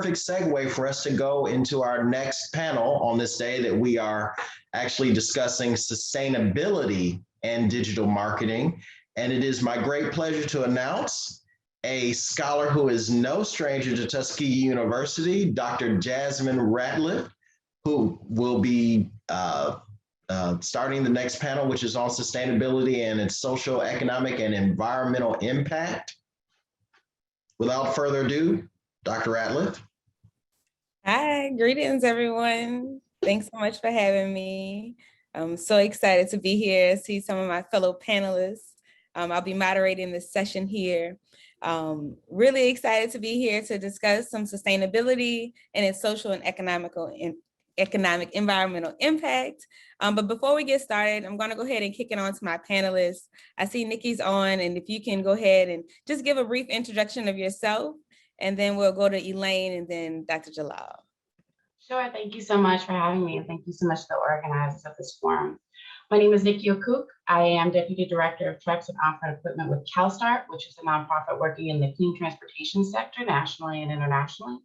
perfect segue for us to go into our next panel on this day that we are actually discussing sustainability and digital marketing. And it is my great pleasure to announce a scholar who is no stranger to Tuskegee University, Dr. Jasmine Ratliff, who will be starting the next panel, which is on sustainability and its social, economic, and environmental impact. Without further ado, Dr. Ratliff. Hi, greetings, everyone. Thanks so much for having me. I'm so excited to be here, see some of my fellow panelists. I'll be moderating this session here. Really excited to be here to discuss some sustainability and its social and economic environmental impact. But before we get started, I'm going to go ahead and kick it on to my panelists. I see Niki's on, and if you can go ahead and just give a brief introduction of yourself, and then we'll go to Elaine and then Dr. Jalaal. Sure, thank you so much for having me, and thank you so much to the organizers of this forum. My name is Niki Okuk. I am Deputy Director of Trucks and Off-Road Equipment with CALSTART, which is a nonprofit working in the clean transportation sector nationally and internationally.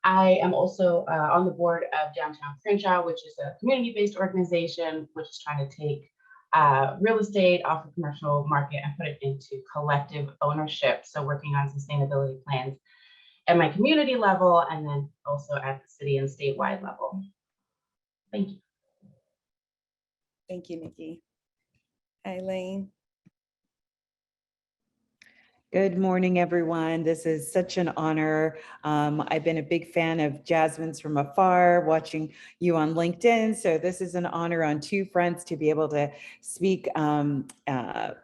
I am also on the board of Downtown Crenshaw, which is a community-based organization which is trying to take real estate off the commercial market and put it into collective ownership. So working on sustainability plans at my community level and then also at the city and statewide level. Thank you. Thank you, Niki. Hi, Elaine. Good morning, everyone. This is such an honor. I've been a big fan of Jasmine's from afar, watching you on LinkedIn. So this is an honor on two fronts to be able to speak at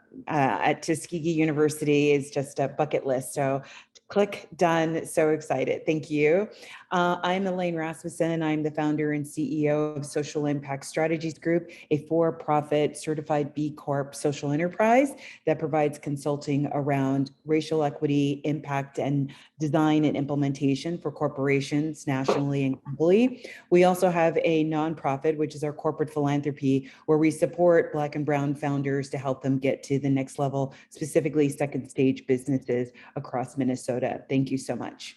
Tuskegee University. Is just a bucket list. So click done. So excited. Thank you. I'm Elaine Rasmussen. I'm the founder and CEO of Social Impact Strategies Group, a for-profit certified B Corp social enterprise that provides consulting around racial equity, impact, and design and implementation for corporations nationally and globally. We also have a nonprofit, which is our corporate philanthropy, where we support Black and Brown founders to help them get to the next level, specifically second stage businesses across Minnesota. Thank you so much.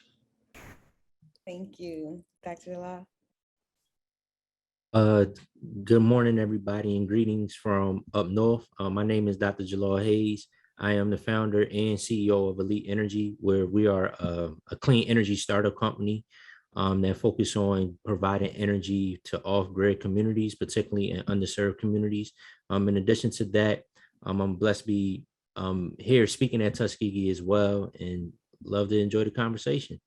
Thank you. Dr. Jalaal. Good morning, everybody, and greetings from up north. My name is Dr. Jalaal Hayes. I am the founder and CEO of Elyte Energy, where we are a clean energy startup company that focus on providing energy to off-grid communities, particularly in underserved communities. In addition to that, I'm blessed to be here speaking at Tuskegee as well, and love to enjoy the conversation.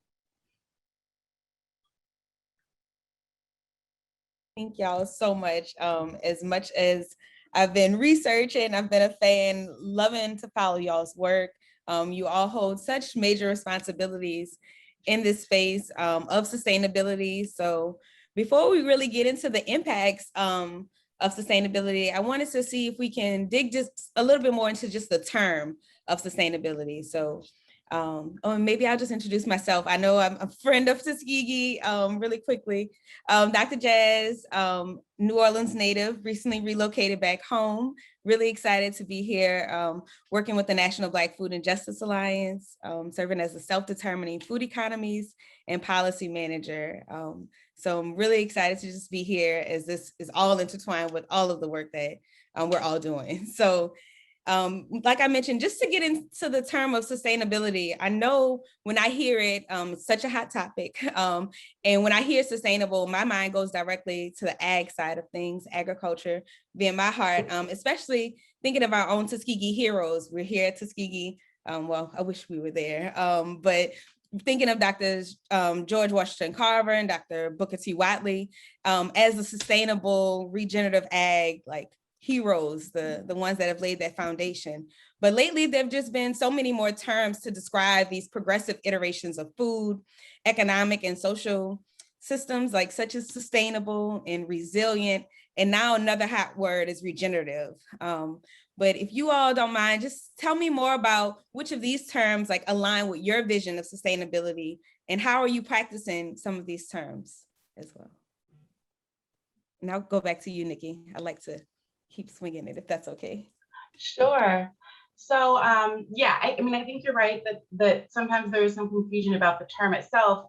Thank y'all so much. As much as I've been researching, I've been a fan, loving to follow y'all's work. You all hold such major responsibilities in this space of sustainability. So before we really get into the impacts of sustainability, I wanted to see if we can dig just a little bit more into just the term of sustainability. So maybe I'll just introduce myself. I know I'm a friend of Tuskegee really quickly. Dr. Jazz, New Orleans native, recently relocated back home. Really excited to be here working with the National Black Food and Justice Alliance, serving as a self-determining food economies and policy manager. So I'm really excited to just be here, as this is all intertwined with all of the work that we're all doing. So like I mentioned, just to get into the term of sustainability, I know when I hear it, it's such a hot topic. And when I hear sustainable, my mind goes directly to the ag side of things, agriculture being my heart, especially thinking of our own Tuskegee heroes. We're here at Tuskegee. Well, I wish we were there, but thinking of Drs. George Washington Carver and Dr. Booker T. Whatley as a sustainable regenerative ag, like heroes, the ones that have laid that foundation. But lately, there have just been so many more terms to describe these progressive iterations of food, economic and social systems, like such as sustainable and resilient. And now another hot word is regenerative. But if you all don't mind, just tell me more about which of these terms like align with your vision of sustainability, and how are you practicing some of these terms as well? And I'll go back to you, Niki. I'd like to keep swinging it, if that's okay. Sure. Yeah, I mean, I think you're right that sometimes there is some confusion about the term itself.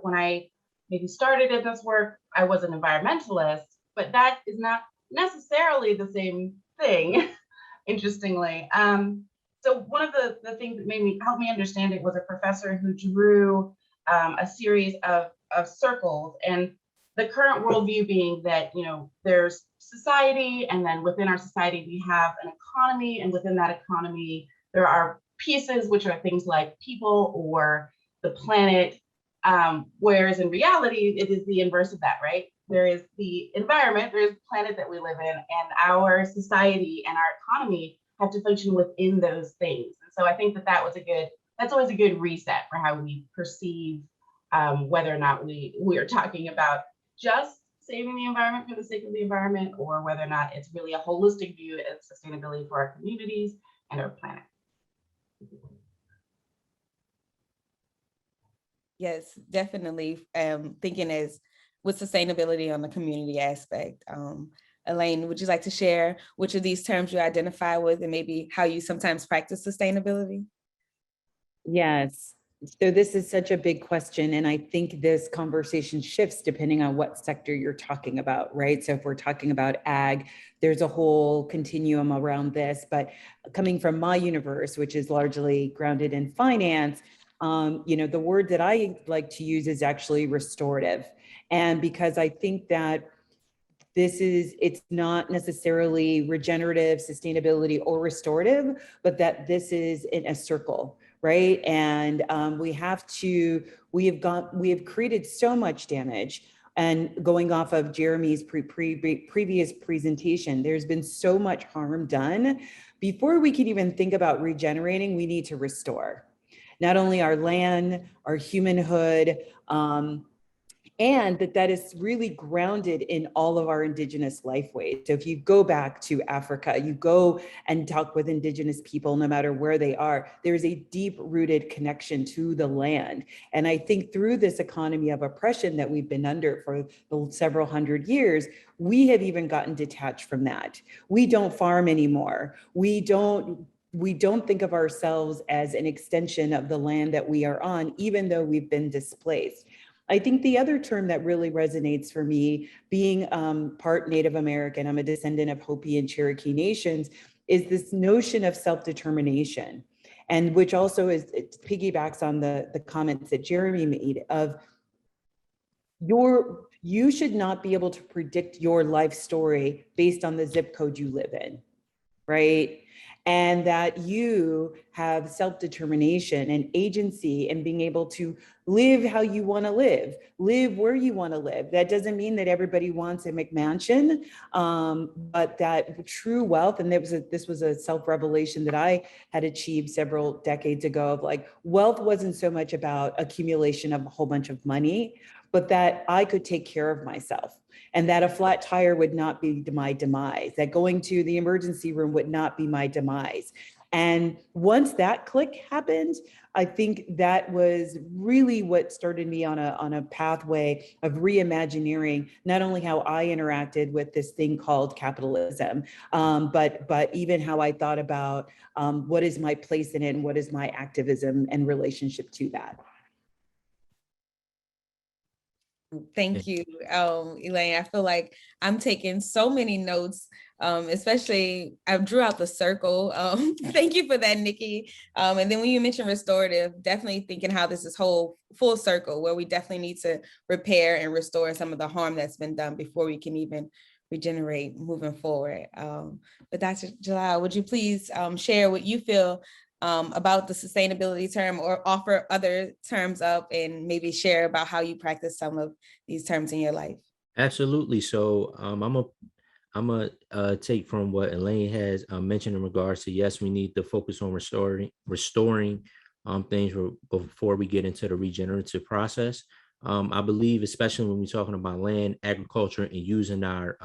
When I maybe started in this work, I was an environmentalist, but that is not necessarily the same thing, interestingly. So one of the things that help me understand it was a professor who drew a series of circles, and the current worldview being that, you know, there's society, and then within our society we have an economy, and within that economy there are pieces which are things like people or the planet, whereas in reality it is the inverse of that, right? There is the environment, there's the planet that we live in, and our society and our economy have to function within those things. And so I think that's always a good reset for how we perceive whether or not we are talking about just saving the environment for the sake of the environment, or whether or not it's really a holistic view of sustainability for our communities and our planet. Yes, definitely. Thinking as with sustainability on the community aspect. Elaine, would you like to share which of these terms you identify with and maybe how you sometimes practice sustainability? Yes. So this is such a big question. And I think this conversation shifts depending on what sector you're talking about, right? So if we're talking about ag, there's a whole continuum around this, but coming from my universe, which is largely grounded in finance, you know, the word that I like to use is actually restorative. And because I think that it's not necessarily regenerative, sustainability, or restorative, but that this is in a circle, right? And we have created so much damage. And going off of Jeremy's previous presentation, there's been so much harm done. Before we can even think about regenerating, we need to restore not only our land, our humanhood, and that is really grounded in all of our indigenous lifeways. So if you go back to Africa, you go and talk with indigenous people, no matter where they are, there's a deep rooted connection to the land. And I think through this economy of oppression that we've been under for the several hundred years, we have even gotten detached from that. We don't farm anymore. We don't think of ourselves as an extension of the land that we are on, even though we've been displaced. I think the other term that really resonates for me, being part Native American, I'm a descendant of Hopi and Cherokee nations, is this notion of self-determination, and which also it piggybacks on the comments that Jeremy made of you should not be able to predict your life story based on the zip code you live in, right? And that you have self-determination and agency and being able to live how you want to live where you want to live. That doesn't mean that everybody wants a McMansion, but that true wealth, and this was a self-revelation that I had achieved several decades ago, of like, wealth wasn't so much about accumulation of a whole bunch of money, but that I could take care of myself. And that a flat tire would not be my demise, that going to the emergency room would not be my demise. And once that click happened, I think that was really what started me on a pathway of reimagineering not only how I interacted with this thing called capitalism, but even how I thought about what is my place in it and what is my activism and relationship to that. Thank you, Elaine. I feel like I'm taking so many notes, especially I drew out the circle. Thank you for that, Niki. And then when you mentioned restorative, definitely thinking how this is full circle, where we definitely need to repair and restore some of the harm that's been done before we can even regenerate moving forward. But Dr. Jalaal, would you please share what you feel about the sustainability term, or offer other terms up and maybe share about how you practice some of these terms in your life? Absolutely. So I'm a take from what Elaine has mentioned in regards to, yes, we need to focus on restoring things before we get into the regenerative process. I believe, especially when we're talking about land, agriculture, and using our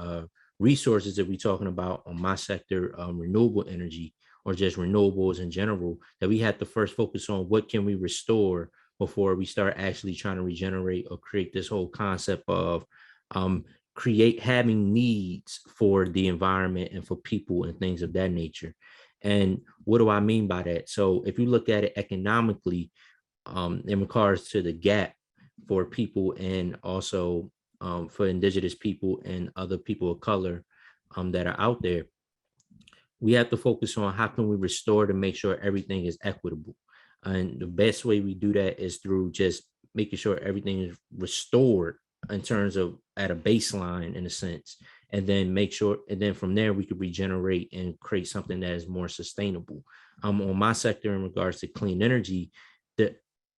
resources that we're talking about on my sector, renewable energy, or just renewables in general, that we have to first focus on what can we restore before we start actually trying to regenerate or create this whole concept of having needs for the environment and for people and things of that nature. And what do I mean by that? So if you look at it economically, in regards to the gap for people and also for indigenous people and other people of color that are out there, we have to focus on how can we restore to make sure everything is equitable. And the best way we do that is through just making sure everything is restored in terms of at a baseline in a sense, and then make sure, and then from there we could regenerate and create something that is more sustainable. On my sector in regards to clean energy,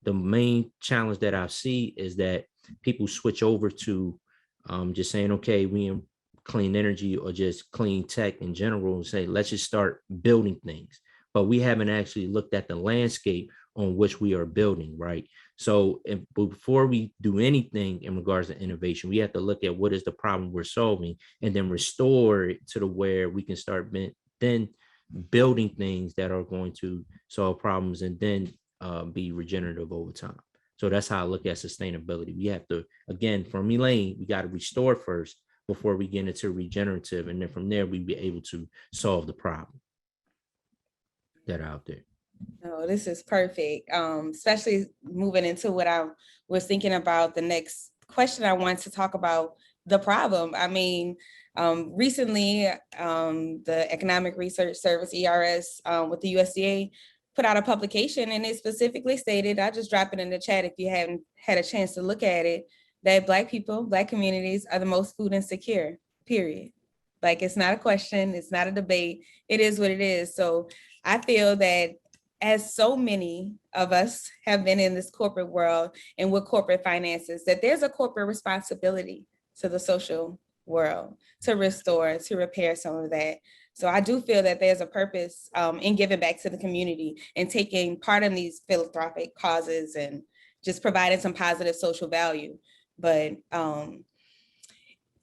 the main challenge that I see is that people switch over to just saying, okay, we in clean energy or just clean tech in general and say, let's just start building things. But we haven't actually looked at the landscape on which we are building, right? So before we do anything in regards to innovation, we have to look at what is the problem we're solving and then restore it to the where we can start then building things that are going to solve problems and then be regenerative over time. So that's how I look at sustainability. We have to, again, from Elaine, we got to restore first before we get into regenerative. And then from there, we'll be able to solve the problem that are out there. No, this is perfect, especially moving into what I was thinking about. The next question I want to talk about the problem. I mean, recently, the Economic Research Service, ERS, with the USDA, put out a publication, and it specifically stated, I'll just drop it in the chat if you haven't had a chance to look at it, that Black people, Black communities are the most food insecure, period. Like, it's not a question, it's not a debate, it is what it is. So I feel that as so many of us have been in this corporate world and with corporate finances, that there's a corporate responsibility to the social world to restore, to repair some of that. So I do feel that there's a purpose in giving back to the community and taking part in these philanthropic causes and just providing some positive social value. But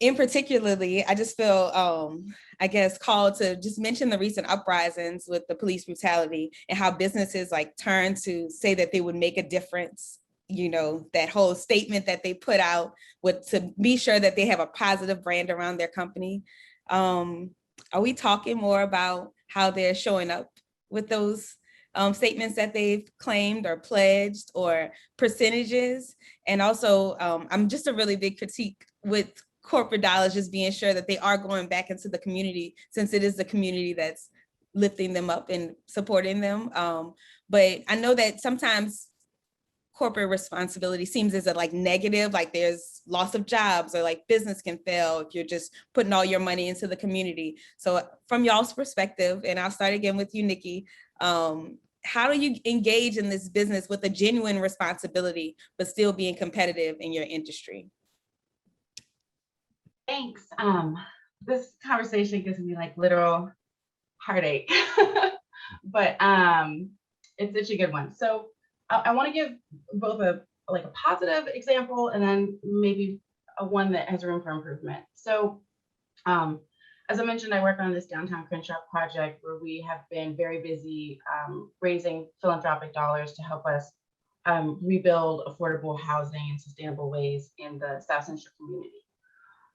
in particularly, I just feel, I guess, called to just mention the recent uprisings with the police brutality and how businesses like turn to say that they would make a difference. You know, that whole statement that they put out with to be sure that they have a positive brand around their company. Are we talking more about how they're showing up with those statements that they've claimed or pledged or percentages? And also, I'm just a really big critique with corporate dollars just being sure that they are going back into the community, since it is the community that's lifting them up and supporting them. But I know that sometimes corporate responsibility seems as a like negative, like there's loss of jobs or like business can fail if you're just putting all your money into the community. So from y'all's perspective, and I'll start again with you, Niki, how do you engage in this business with a genuine responsibility, but still being competitive in your industry? Thanks. This conversation gives me like literal heartache, but it's such a good one. So I want to give both a positive example and then maybe a one that has room for improvement. So as I mentioned, I work on this downtown Crenshaw project where we have been very busy raising philanthropic dollars to help us rebuild affordable housing in sustainable ways in the South Central community.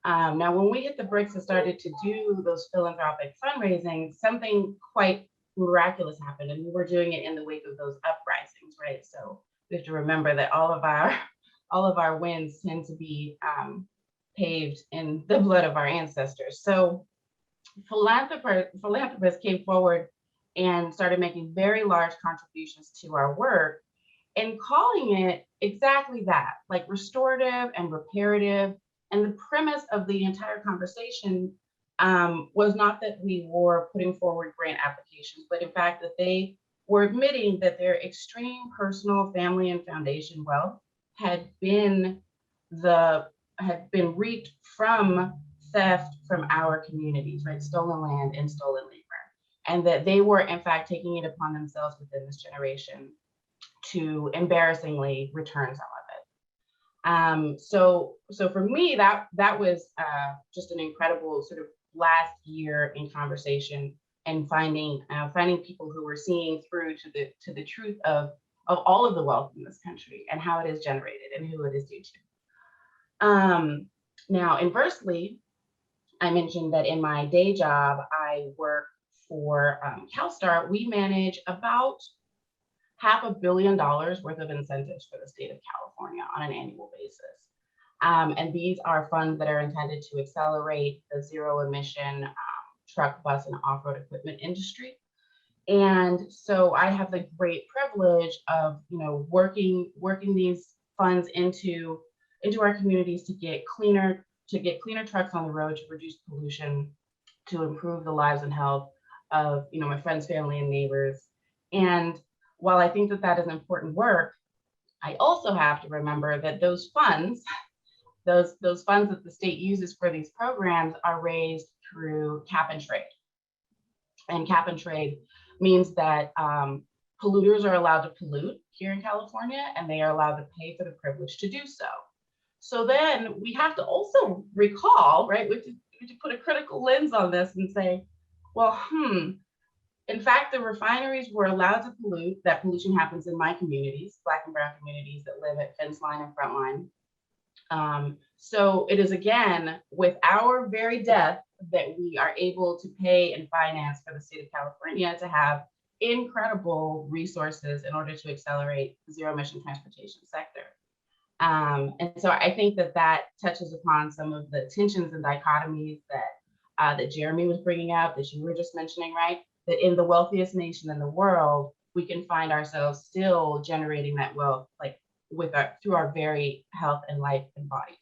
Now, when we hit the bricks and started to do those philanthropic fundraising, something quite miraculous happened, and we were doing it in the wake of those uprisings, right? So we have to remember that all of our wins tend to be paved in the blood of our ancestors. So philanthropists came forward and started making very large contributions to our work and calling it exactly that, like restorative and reparative. And the premise of the entire conversation was not that we were putting forward grant applications, but in fact that they were admitting that their extreme personal, family, and foundation wealth had been reaped from theft from our communities, right? Stolen land and stolen labor. And that they were in fact taking it upon themselves within this generation to embarrassingly return some of it. So for me, that was just an incredible sort of last year in conversation and finding people who were seeing through to the truth of all of the wealth in this country and how it is generated and who it is due to. Now, inversely, I mentioned that in my day job, I work for CalSTART, we manage about $500 million worth of incentives for the state of California on an annual basis. And these are funds that are intended to accelerate the zero emission truck, bus, and off-road equipment industry. And so I have the great privilege of, working these funds into our communities to get cleaner trucks on the road, to reduce pollution, to improve the lives and health of, my friends, family, and neighbors. And while I think that that is important work, I also have to remember that those funds that the state uses for these programs are raised through cap and trade. And cap and trade means that polluters are allowed to pollute here in California, and they are allowed to pay for the privilege to do so. So then we have to also recall, right? We have to put a critical lens on this and say, well, in fact, the refineries were allowed to pollute. That pollution happens in my communities, Black and Brown communities that live at fence line and front line. So it is, again, with our very death that we are able to pay and finance for the state of California to have incredible resources in order to accelerate the zero emission transportation sector. And so I think that that touches upon some of the tensions and dichotomies that Jeremy was bringing up, that you were just mentioning, right? That in the wealthiest nation in the world, we can find ourselves still generating that wealth, like through our very health and life and bodies.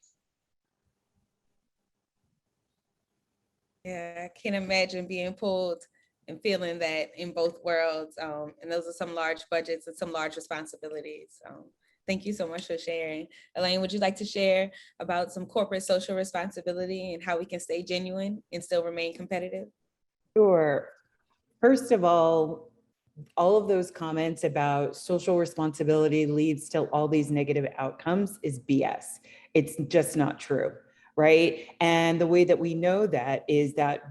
Yeah, I can imagine being pulled and feeling that in both worlds. And those are some large budgets and some large responsibilities. Thank you so much for sharing. Elaine, would you like to share about some corporate social responsibility and how we can stay genuine and still remain competitive? Sure. First of all of those comments about social responsibility leads to all these negative outcomes is BS. It's just not true, right? And the way that we know that is that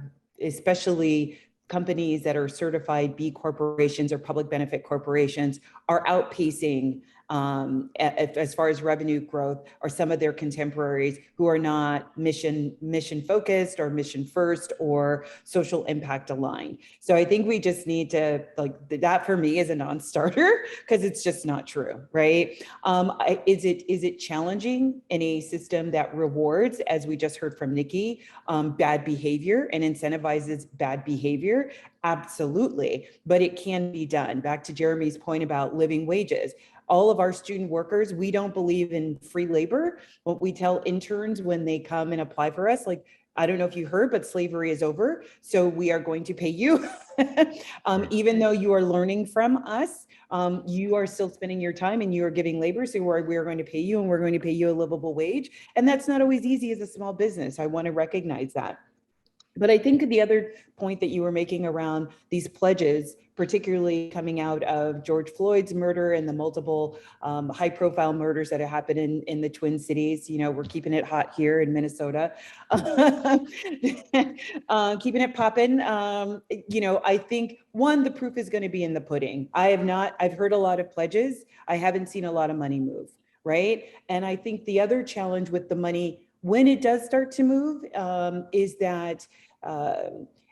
especially companies that are certified B corporations or public benefit corporations are outpacing as far as revenue growth or some of their contemporaries who are not mission focused or mission first or social impact aligned. So I think we just need to, that for me is a non-starter because it's just not true, right? Is it challenging in a system that rewards, as we just heard from Niki, bad behavior and incentivizes bad behavior? Absolutely, but it can be done. Back to Jeremy's point about living wages. All of our student workers, we don't believe in free labor. What we tell interns when they come and apply for us, I don't know if you heard, but slavery is over. So we are going to pay you. Even though you are learning from us, you are still spending your time and you are giving labor. So we are going to pay you, and we're going to pay you a livable wage. And that's not always easy as a small business. I want to recognize that. But I think the other point that you were making around these pledges, particularly coming out of George Floyd's murder and the multiple high profile murders that have happened in the Twin Cities, we're keeping it hot here in Minnesota, keeping it popping. I think the proof is going to be in the pudding. I've heard a lot of pledges. I haven't seen a lot of money move, right? And I think the other challenge with the money when it does start to move is that,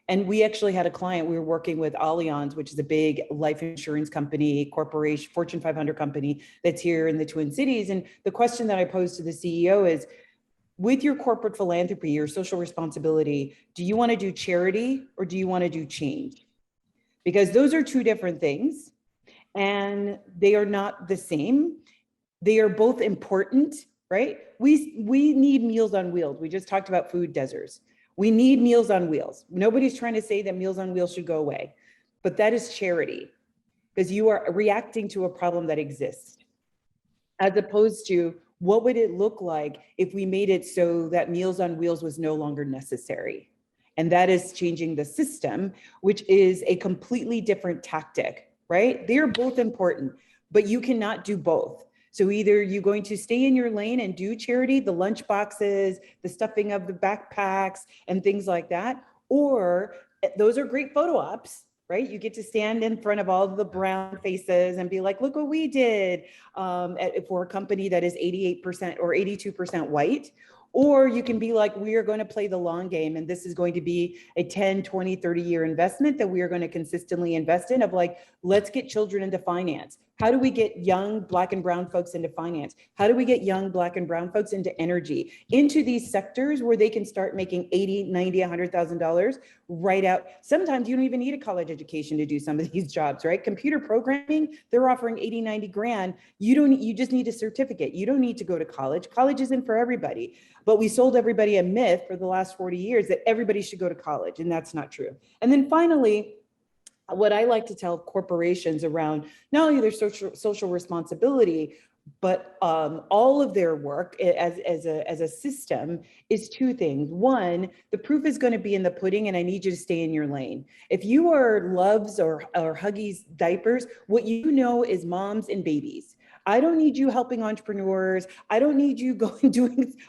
and we actually had a client, we were working with Allianz, which is a big life insurance company, corporation, Fortune 500 company that's here in the Twin Cities. And the question that I posed to the CEO is, with your corporate philanthropy, your social responsibility, do you want to do charity or do you want to do change? Because those are two different things and they are not the same. They are both important, right? We need Meals on Wheels. We just talked about food deserts. We need Meals on Wheels. Nobody's trying to say that Meals on Wheels should go away, but that is charity because you are reacting to a problem that exists, as opposed to what would it look like if we made it so that Meals on Wheels was no longer necessary? And that is changing the system, which is a completely different tactic, right? They're both important, but you cannot do both. So either you're going to stay in your lane and do charity, the lunch boxes, the stuffing of the backpacks and things like that, or those are great photo ops, right? You get to stand in front of all the brown faces and be like, look what we did for a company that is 88% or 82% white. Or you can be like, we are going to play the long game, and this is going to be a 10, 20, 30-year investment that we are going to consistently invest in, of like, let's get children into finance. How do we get young Black and brown folks into finance? How do we get young Black and brown folks into energy, into these sectors where they can start making $80, $90, $100,000 right out? Sometimes you don't even need a college education to do some of these jobs, right? Computer programming, they're offering 80, 90 grand. You just need a certificate. You don't need to go to college. College isn't for everybody. But we sold everybody a myth for the last 40 years that everybody should go to college, and that's not true. And then finally, what I like to tell corporations around not only their social responsibility, but all of their work as a system is two things. One, the proof is going to be in the pudding, and I need you to stay in your lane. If you are Loves or Huggies diapers, what you know is moms and babies. I don't need you helping entrepreneurs. I don't need you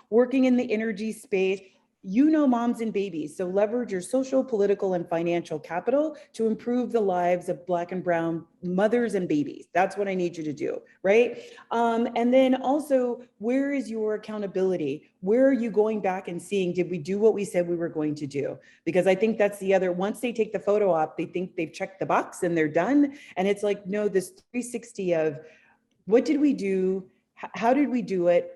working in the energy space. You know moms and babies, so leverage your social, political, and financial capital to improve the lives of Black and brown mothers and babies. That's what I need you to do, right? And then also, where is your accountability? Where are you going back and seeing, did we do what we said we were going to do? Because I think that's the other, once they take the photo op, they think they've checked the box and they're done. And it's like, no, this 360 of what did we do? How did we do it?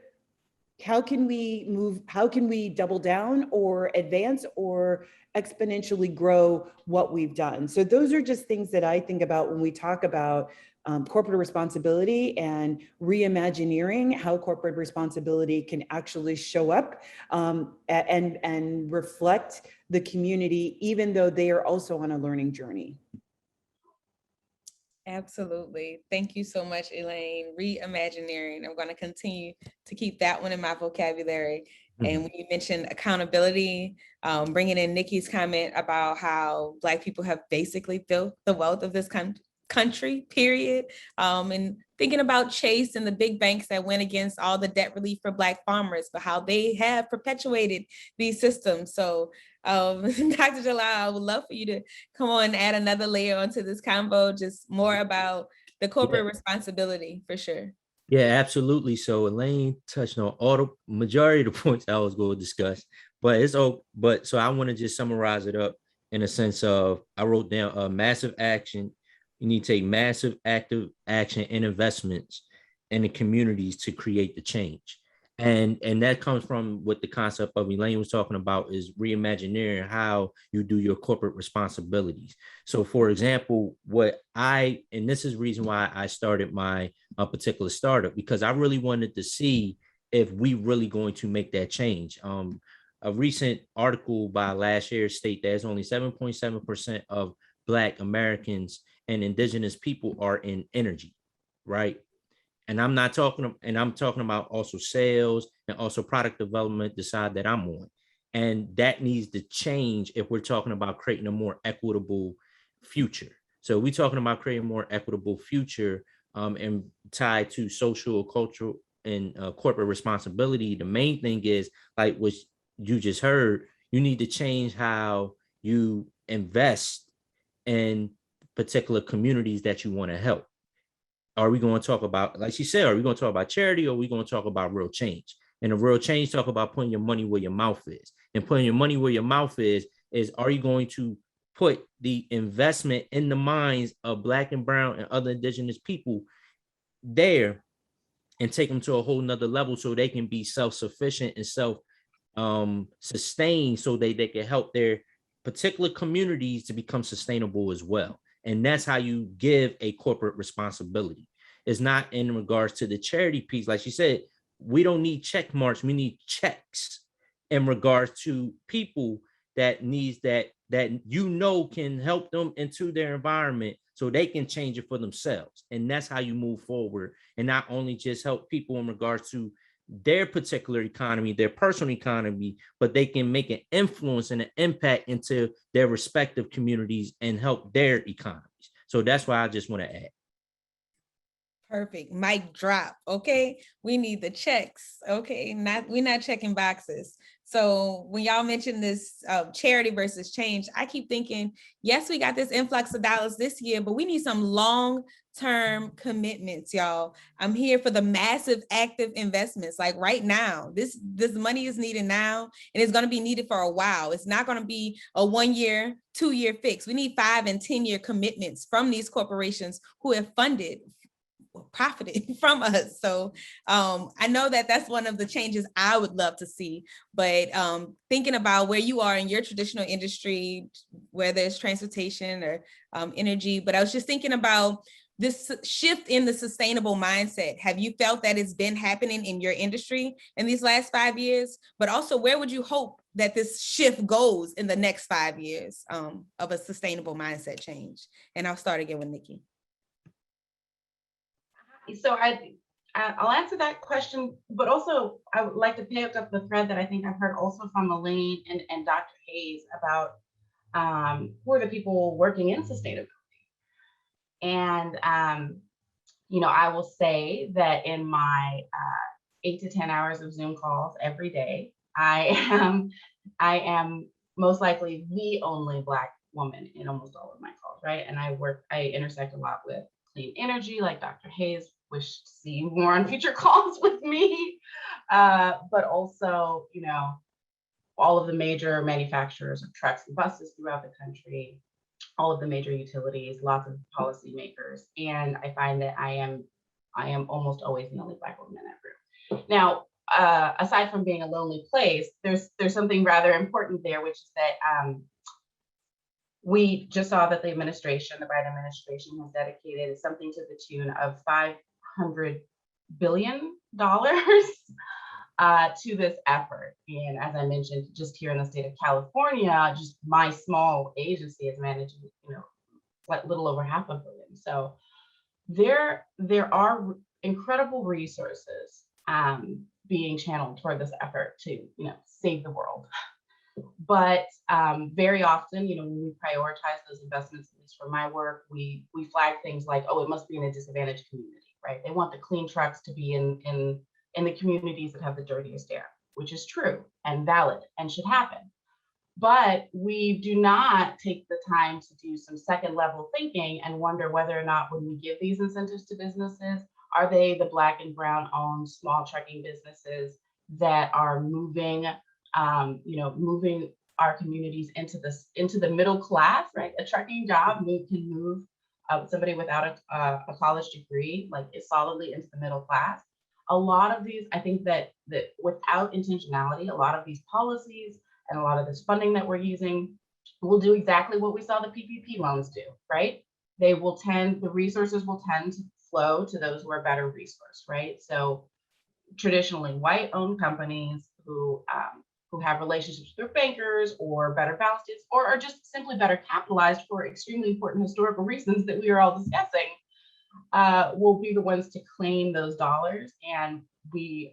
How can we move? How can we double down or advance or exponentially grow what we've done? So those are just things that I think about when we talk about corporate responsibility and reimagineering how corporate responsibility can actually show up and reflect the community, even though they are also on a learning journey. Absolutely. Thank you so much, Elaine. Reimagineering. I'm going to continue to keep that one in my vocabulary. And when you mentioned accountability, bringing in Niki's comment about how Black people have basically built the wealth of this country, period. And thinking about Chase and the big banks that went against all the debt relief for Black farmers, but how they have perpetuated these systems. So Dr. Jalaal, I would love for you to come on and add another layer onto this convo, just more about the corporate responsibility, for sure. Yeah, absolutely. So Elaine touched on all the majority of the points I was going to discuss, but so I want to just summarize it up in a sense of, I wrote down massive action. You need to take massive active action and investments in the communities to create the change. And that comes from what the concept of Elaine was talking about, is reimagineering how you do your corporate responsibilities. So for example, and this is the reason why I started my particular startup, because I really wanted to see if we really going to make that change. A recent article by Last Year state that only 7.7% of Black Americans and Indigenous people are in energy, right? And I'm talking about also sales and also product development, the side that I'm on. And that needs to change if we're talking about creating a more equitable future. So we're talking about creating a more equitable future and tied to social, cultural, and corporate responsibility. The main thing is, like what you just heard, you need to change how you invest in particular communities that you want to help. Are we going to talk about, like she said, are we going to talk about charity, or are we going to talk about real change? And the real change talk about putting your money where your mouth is. And putting your money where your mouth is are you going to put the investment in the minds of Black and brown and other Indigenous people there and take them to a whole nother level so they can be self-sufficient and self-sustained, so they can help their particular communities to become sustainable as well. And that's how you give a corporate responsibility. It's not in regards to the charity piece. Like she said, we don't need check marks. We need checks in regards to people that needs that can help them into their environment so they can change it for themselves. And that's how you move forward, and not only just help people in regards to their particular economy, their personal economy, but they can make an influence and an impact into their respective communities and help their economies. So that's why I just want to add. Perfect. Mic drop. Okay. We need the checks. Okay. We're not checking boxes. So when y'all mentioned this charity versus change, I keep thinking, yes, we got this influx of dollars this year, but we need some long-term commitments, y'all. I'm here for the massive active investments. Like right now, this money is needed now, and it's going to be needed for a while. It's not going to be a 1 year, 2 year fix. We need 5 and 10 year commitments from these corporations who have profited from us. So I know that that's one of the changes I would love to see, but thinking about where you are in your traditional industry, whether it's transportation or energy, but I was just thinking about this shift in the sustainable mindset. Have you felt that it's been happening in your industry in these last 5 years? But also, where would you hope that this shift goes in the next 5 years of a sustainable mindset change? And I'll start again with Niki. So I'll answer that question, but also I would like to pick up the thread that I think I've heard also from Elaine and Dr. Hayes about who are the people working in sustainability. And, I will say that in my 8 to 10 hours of Zoom calls every day, I am most likely the only Black woman in almost all of my calls, right? And I intersect a lot with clean energy, like Dr. Hayes, wish to see more on future calls with me, but also, all of the major manufacturers of trucks and buses throughout the country, all of the major utilities, lots of policymakers, and I find that I am almost always the only Black woman in that room. Now, aside from being a lonely place, there's something rather important there, which is that we just saw that the Biden administration has dedicated something to the tune of $500 billion to this effort. And as I mentioned, just here in the state of California, just my small agency is managing, like little over $500 million. So there are incredible resources being channeled toward this effort to, save the world. But very often, when we prioritize those investments, at least for my work, we flag things like, oh, it must be in a disadvantaged community, right? They want the clean trucks to be in the communities that have the dirtiest air, which is true and valid and should happen. But we do not take the time to do some second level thinking and wonder whether or not when we give these incentives to businesses, are they the Black and brown owned small trucking businesses that are moving our communities into the middle class, right? A trucking job can move somebody without a college degree, like solidly into the middle class. A lot of these, I think that without intentionality, a lot of these policies and a lot of this funding that we're using will do exactly what we saw the PPP loans do, right? The resources will tend to flow to those who are better resourced, right? So traditionally white-owned companies who have relationships with their bankers or better balance sheets, or are just simply better capitalized for extremely important historical reasons that we are all discussing, will be the ones to claim those dollars. And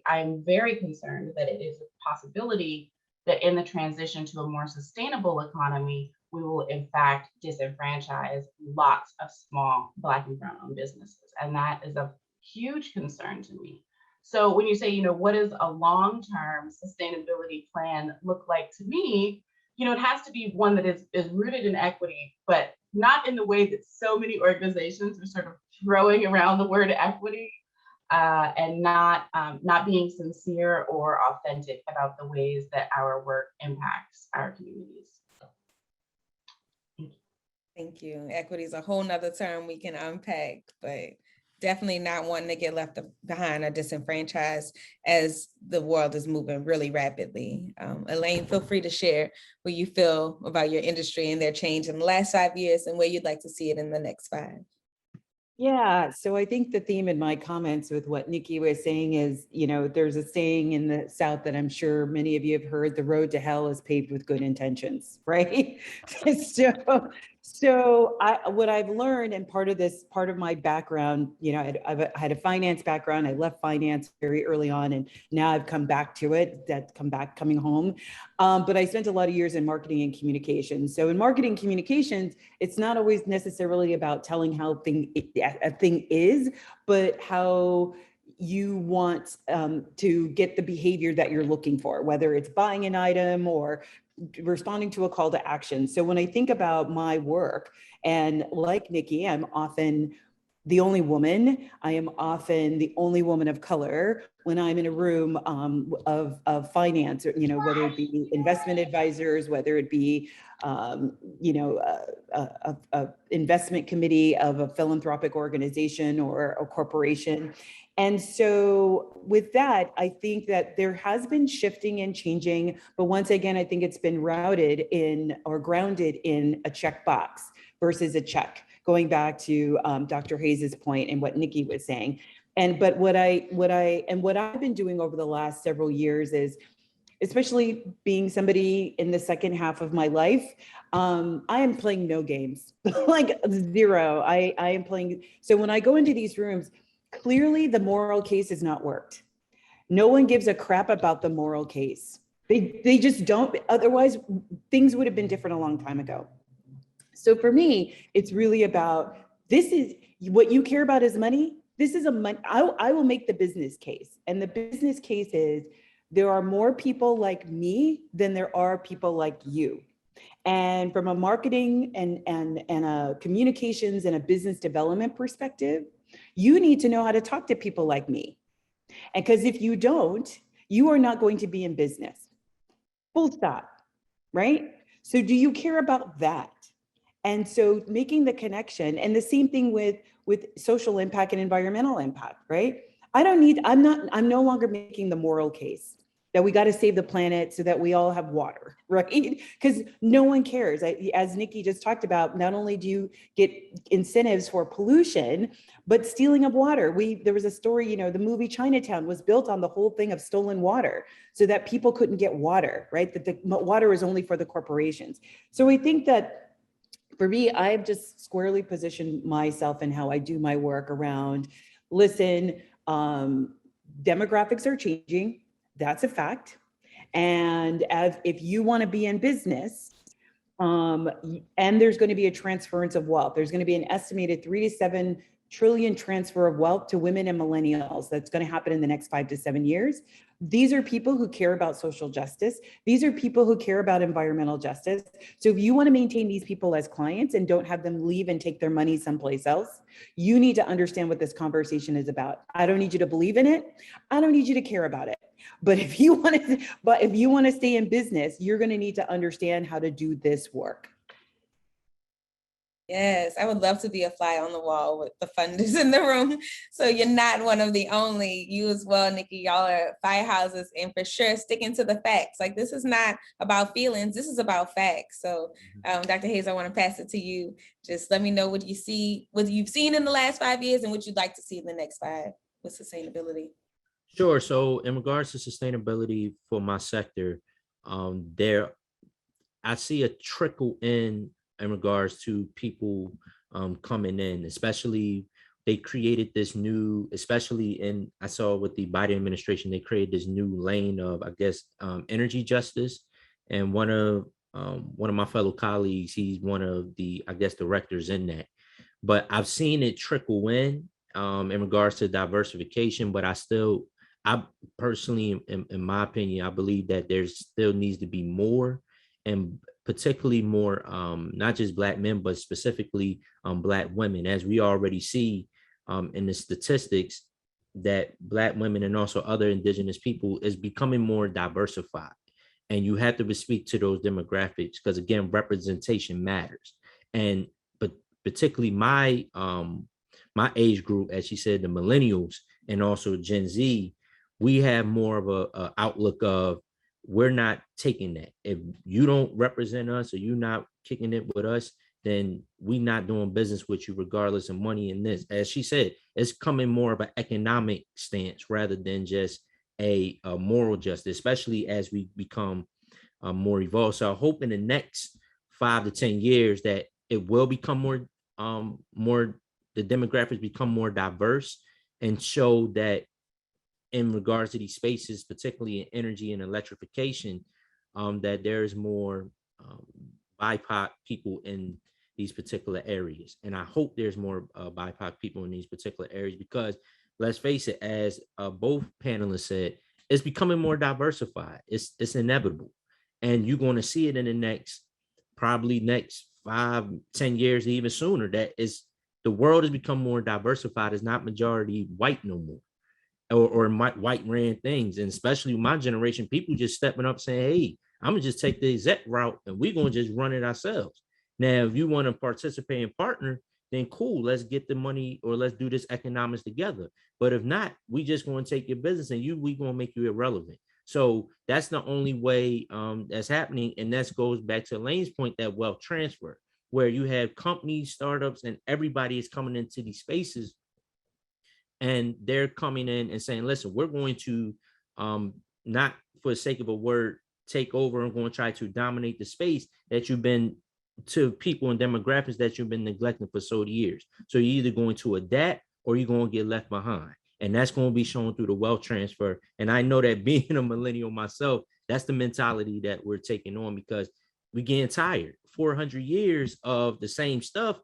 I'm very concerned that it is a possibility that in the transition to a more sustainable economy, we will in fact disenfranchise lots of small Black and brown owned businesses. And that is a huge concern to me. So when you say, what does a long-term sustainability plan look like to me, it has to be one that is rooted in equity, but not in the way that so many organizations are sort of throwing around the word equity, and not being sincere or authentic about the ways that our work impacts our communities. Thank you. Equity is a whole nother term we can unpack, but definitely not wanting to get left behind or disenfranchised as the world is moving really rapidly. Elaine, feel free to share what you feel about your industry and their change in the last 5 years and where you'd like to see it in the next 5. Yeah, so I think the theme in my comments with what Niki was saying is, there's a saying in the South that I'm sure many of you have heard: the road to hell is paved with good intentions, right? So what I've learned, and part of my background, I had a finance background. I left finance very early on, and now I've come back to it. Coming home. But I spent a lot of years in marketing and communications. So in marketing communications, it's not always necessarily about telling how a thing is, but how you want to get the behavior that you're looking for, whether it's buying an item or responding to a call to action. So when I think about my work, and like Niki, I'm often the only woman. I am often the only woman of color when I'm in a room of finance, or, whether it be investment advisors, whether it be, a investment committee of a philanthropic organization or a corporation. And so with that, I think that there has been shifting and changing, but once again, I think it's been grounded in a checkbox versus a check, going back to Dr. Hayes's point and what Niki was saying. But what I've been doing over the last several years is, especially being somebody in the second half of my life, I am playing no games, like zero. I am playing. So when I go into these rooms, clearly the moral case has not worked. No one gives a crap about the moral case. They just don't. Otherwise, things would have been different a long time ago. So for me, it's really about, this is what you care about is money. This is I will make the business case. And the business case is, there are more people like me than there are people like you. And from a marketing and a communications and a business development perspective, you need to know how to talk to people like me. And because if you don't, you are not going to be in business. Full stop, right? So do you care about that? And so making the connection, and the same thing with social impact and environmental impact, right? I'm no longer making the moral case that we got to save the planet so that we all have water, right? Because no one cares. As Niki just talked about, not only do you get incentives for pollution, but stealing of water. There was a story, the movie Chinatown was built on the whole thing of stolen water so that people couldn't get water, right? That the water is only for the corporations. So I think that for me, I've just squarely positioned myself in how I do my work around, listen, demographics are changing. That's a fact. And if you want to be in business, and there's going to be a transference of wealth, there's going to be an estimated 3 to 7 trillion transfer of wealth to women and millennials. That's going to happen in the next 5 to 7 years. These are people who care about social justice. These are people who care about environmental justice. So if you want to maintain these people as clients and don't have them leave and take their money someplace else, you need to understand what this conversation is about. I don't need you to believe in it. I don't need you to care about it. But if you want to stay in business, you're going to need to understand how to do this work. Yes, I would love to be a fly on the wall with the funders in the room. So you're not one of the only. You as well, Niki, y'all are firehouses, and for sure sticking to the facts. Like, this is not about feelings, this is about facts. So Dr. Hayes, I want to pass it to you. Just let me know what you've seen in the last 5 years and what you'd like to see in the next 5 with sustainability. Sure. So in regards to sustainability for my sector, I see a trickle in regards to people coming in, especially they created this new, I saw with the Biden administration, they created this new lane of, I guess, energy justice. And one of my fellow colleagues, he's one of the, I guess, directors in that. But I've seen it trickle in regards to diversification, but I personally, in my opinion, I believe that there still needs to be more, and particularly more, not just Black men, but specifically Black women. As we already see in the statistics, that Black women and also other indigenous people is becoming more diversified. And you have to speak to those demographics because, again, representation matters. And but particularly my age group, as she said, the millennials and also Gen Z, we have more of a outlook of, we're not taking that. If you don't represent us or you're not kicking it with us, then we're not doing business with you regardless of money. In this, as she said, it's coming more of an economic stance rather than just a moral justice, especially as we become more evolved. So I hope in the next 5 to 10 years that it will become more, the demographics become more diverse and show that in regards to these spaces, particularly in energy and electrification, that there's more BIPOC people in these particular areas. And I hope there's more BIPOC people in these particular areas, because let's face it, as both panelists said, it's becoming more diversified. It's inevitable. And you're going to see it in the probably next 5-10 years, even sooner. That is, the world has become more diversified. It's not majority white no more, or white ran things. And especially my generation, people just stepping up saying, hey, I'm gonna just take the exec route and we're gonna just run it ourselves. Now, if you want to participate and partner, then cool, let's get the money or let's do this economics together. But if not, we just going to take your business and we going to make you irrelevant. So that's the only way that's happening. And that goes back to Elaine's point, that wealth transfer, where you have companies, startups, and everybody is coming into these spaces, and they're coming in and saying, listen, we're going to not for the sake of a word, take over and going to try to dominate the space that you've been to people and demographics that you've been neglecting for so many years. So you're either going to adapt or you're going to get left behind. And that's going to be shown through the wealth transfer. And I know that being a millennial myself, that's the mentality that we're taking on, because we're getting tired. 400 years of the same stuff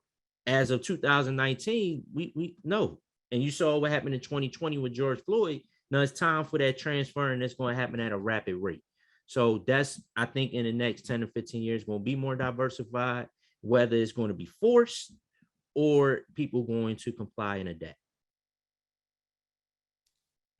as of 2019, we know. And you saw what happened in 2020 with George Floyd. Now it's time for that transfer, and it's going to happen at a rapid rate. So that's, I think, in the next 10 to 15 years, going to be more diversified, whether it's going to be forced or people going to comply and adapt.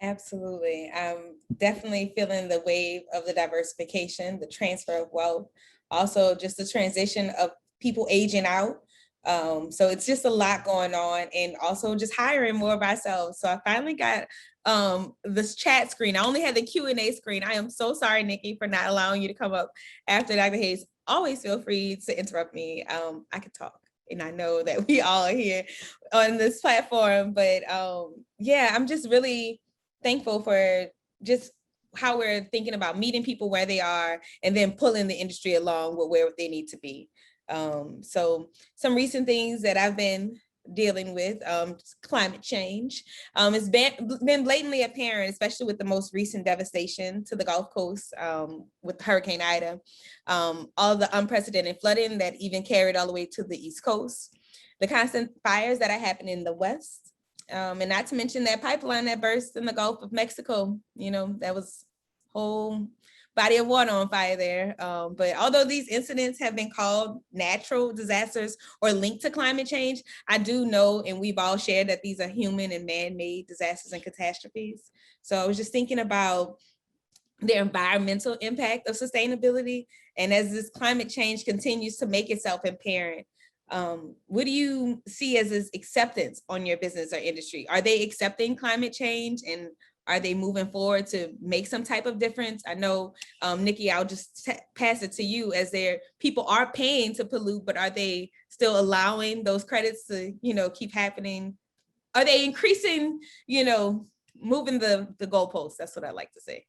Absolutely. I'm definitely feeling the wave of the diversification, the transfer of wealth, also just the transition of people aging out. So it's just a lot going on, and also just hiring more of ourselves. So I finally got this chat screen. I only had the Q&A screen. I am so sorry, Niki, for not allowing you to come up after Dr. Hayes. Always feel free to interrupt me. I could talk, and I know that we all are here on this platform, but yeah, I'm just really thankful for just how we're thinking about meeting people where they are and then pulling the industry along with where they need to be. So some recent things that I've been dealing with, climate change. It's been blatantly apparent, especially with the most recent devastation to the Gulf Coast with Hurricane Ida, all the unprecedented flooding that even carried all the way to the East Coast, the constant fires that are happening in the West, and not to mention that pipeline that burst in the Gulf of Mexico. You know, that was whole body of water on fire there. But although these incidents have been called natural disasters or linked to climate change, I do know, and we've all shared, that these are human and man-made disasters and catastrophes. So I was just thinking about the environmental impact of sustainability. And as this climate change continues to make itself apparent, what do you see as this acceptance on your business or industry? Are they accepting climate change, and are they moving forward to make some type of difference? I know, Niki, I'll just pass it to you, as people are paying to pollute, but are they still allowing those credits to, keep happening? Are they increasing, moving the goalposts? That's what I like to say.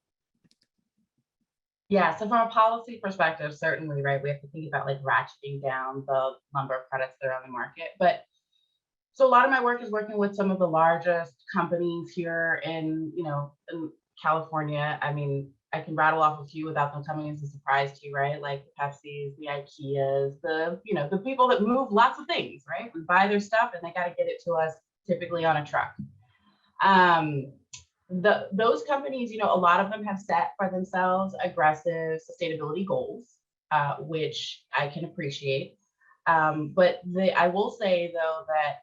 Yeah, so from a policy perspective, certainly, right, we have to think about like ratcheting down the number of credits that are on the market. But so a lot of my work is working with some of the largest companies here in California. I mean, I can rattle off a few without them coming as a surprise to you, right? Like the Pepsis, the IKEAs, the people that move lots of things, right? We buy their stuff and they got to get it to us typically on a truck. Those companies, a lot of them have set for themselves aggressive sustainability goals, which I can appreciate. But I will say, though, that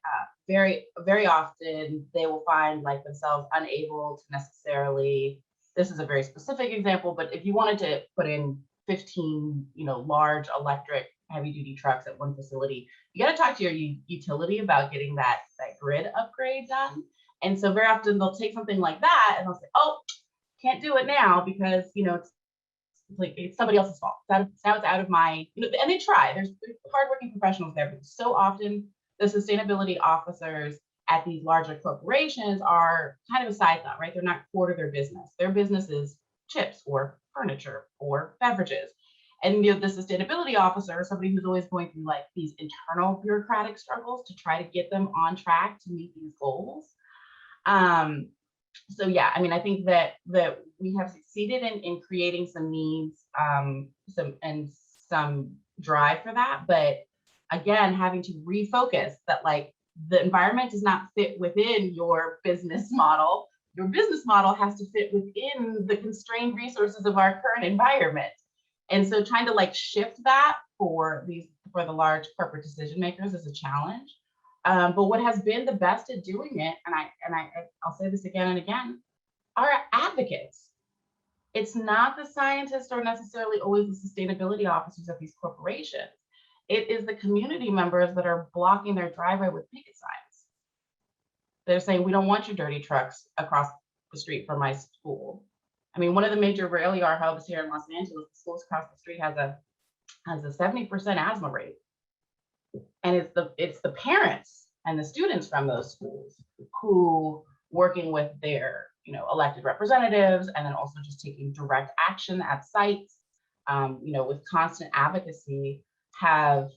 very, very often they will find like themselves unable to necessarily, this is a very specific example, but if you wanted to put in 15, large electric heavy duty trucks at one facility, you got to talk to your utility about getting that grid upgrade done. And so very often they'll take something like that and they'll say, oh, can't do it now because, it's somebody else's fault. Now it's out of my, and they try. There's hardworking professionals there, but so often the sustainability officers at these larger corporations are kind of a side thought, right? They're not core to their business. Their business is chips or furniture or beverages. And the sustainability officer is somebody who's always going through like these internal bureaucratic struggles to try to get them on track to meet these goals. So yeah, I mean, I think that we have succeeded in creating some needs, some drive for that, but again, having to refocus that like the environment does not fit within your business model. Your business model has to fit within the constrained resources of our current environment. And so trying to like shift that for the large corporate decision makers is a challenge. But what has been the best at doing it, and I'll say this again and again, are advocates. It's not the scientists or necessarily always the sustainability officers of these corporations. It is the community members that are blocking their driveway with picket signs. They're saying, we don't want your dirty trucks across the street from my school. I mean, one of the major rail yard hubs here in Los Angeles, the schools across the street has a 70% asthma rate. And it's the parents and the students from those schools who, working with their elected representatives and then also just taking direct action at sites, with constant advocacy, have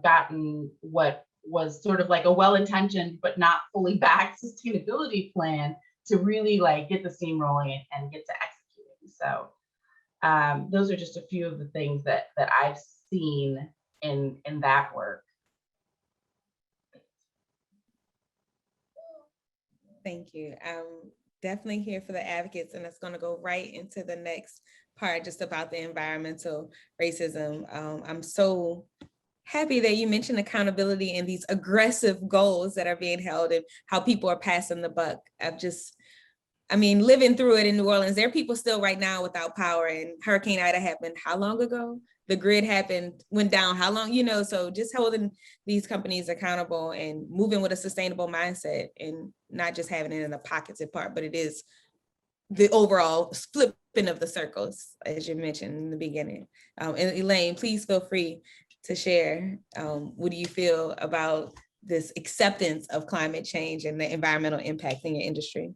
gotten what was sort of like a well-intentioned but not fully backed sustainability plan to really like get the steam rolling and get to executing. So those are just a few of the things that I've seen in that work. Thank you. I'm definitely here for the advocates, and it's going to go right into the next part just about the environmental racism. I'm so happy that you mentioned accountability and these aggressive goals that are being held and how people are passing the buck. Living through it in New Orleans, there are people still right now without power, and Hurricane Ida happened how long ago? The grid went down how long, so just holding these companies accountable and moving with a sustainable mindset and not just having it in the pockets part, but it is the overall flipping of the circles, as you mentioned in the beginning. And Elaine, please feel free to share. What do you feel about this acceptance of climate change and the environmental impact in your industry?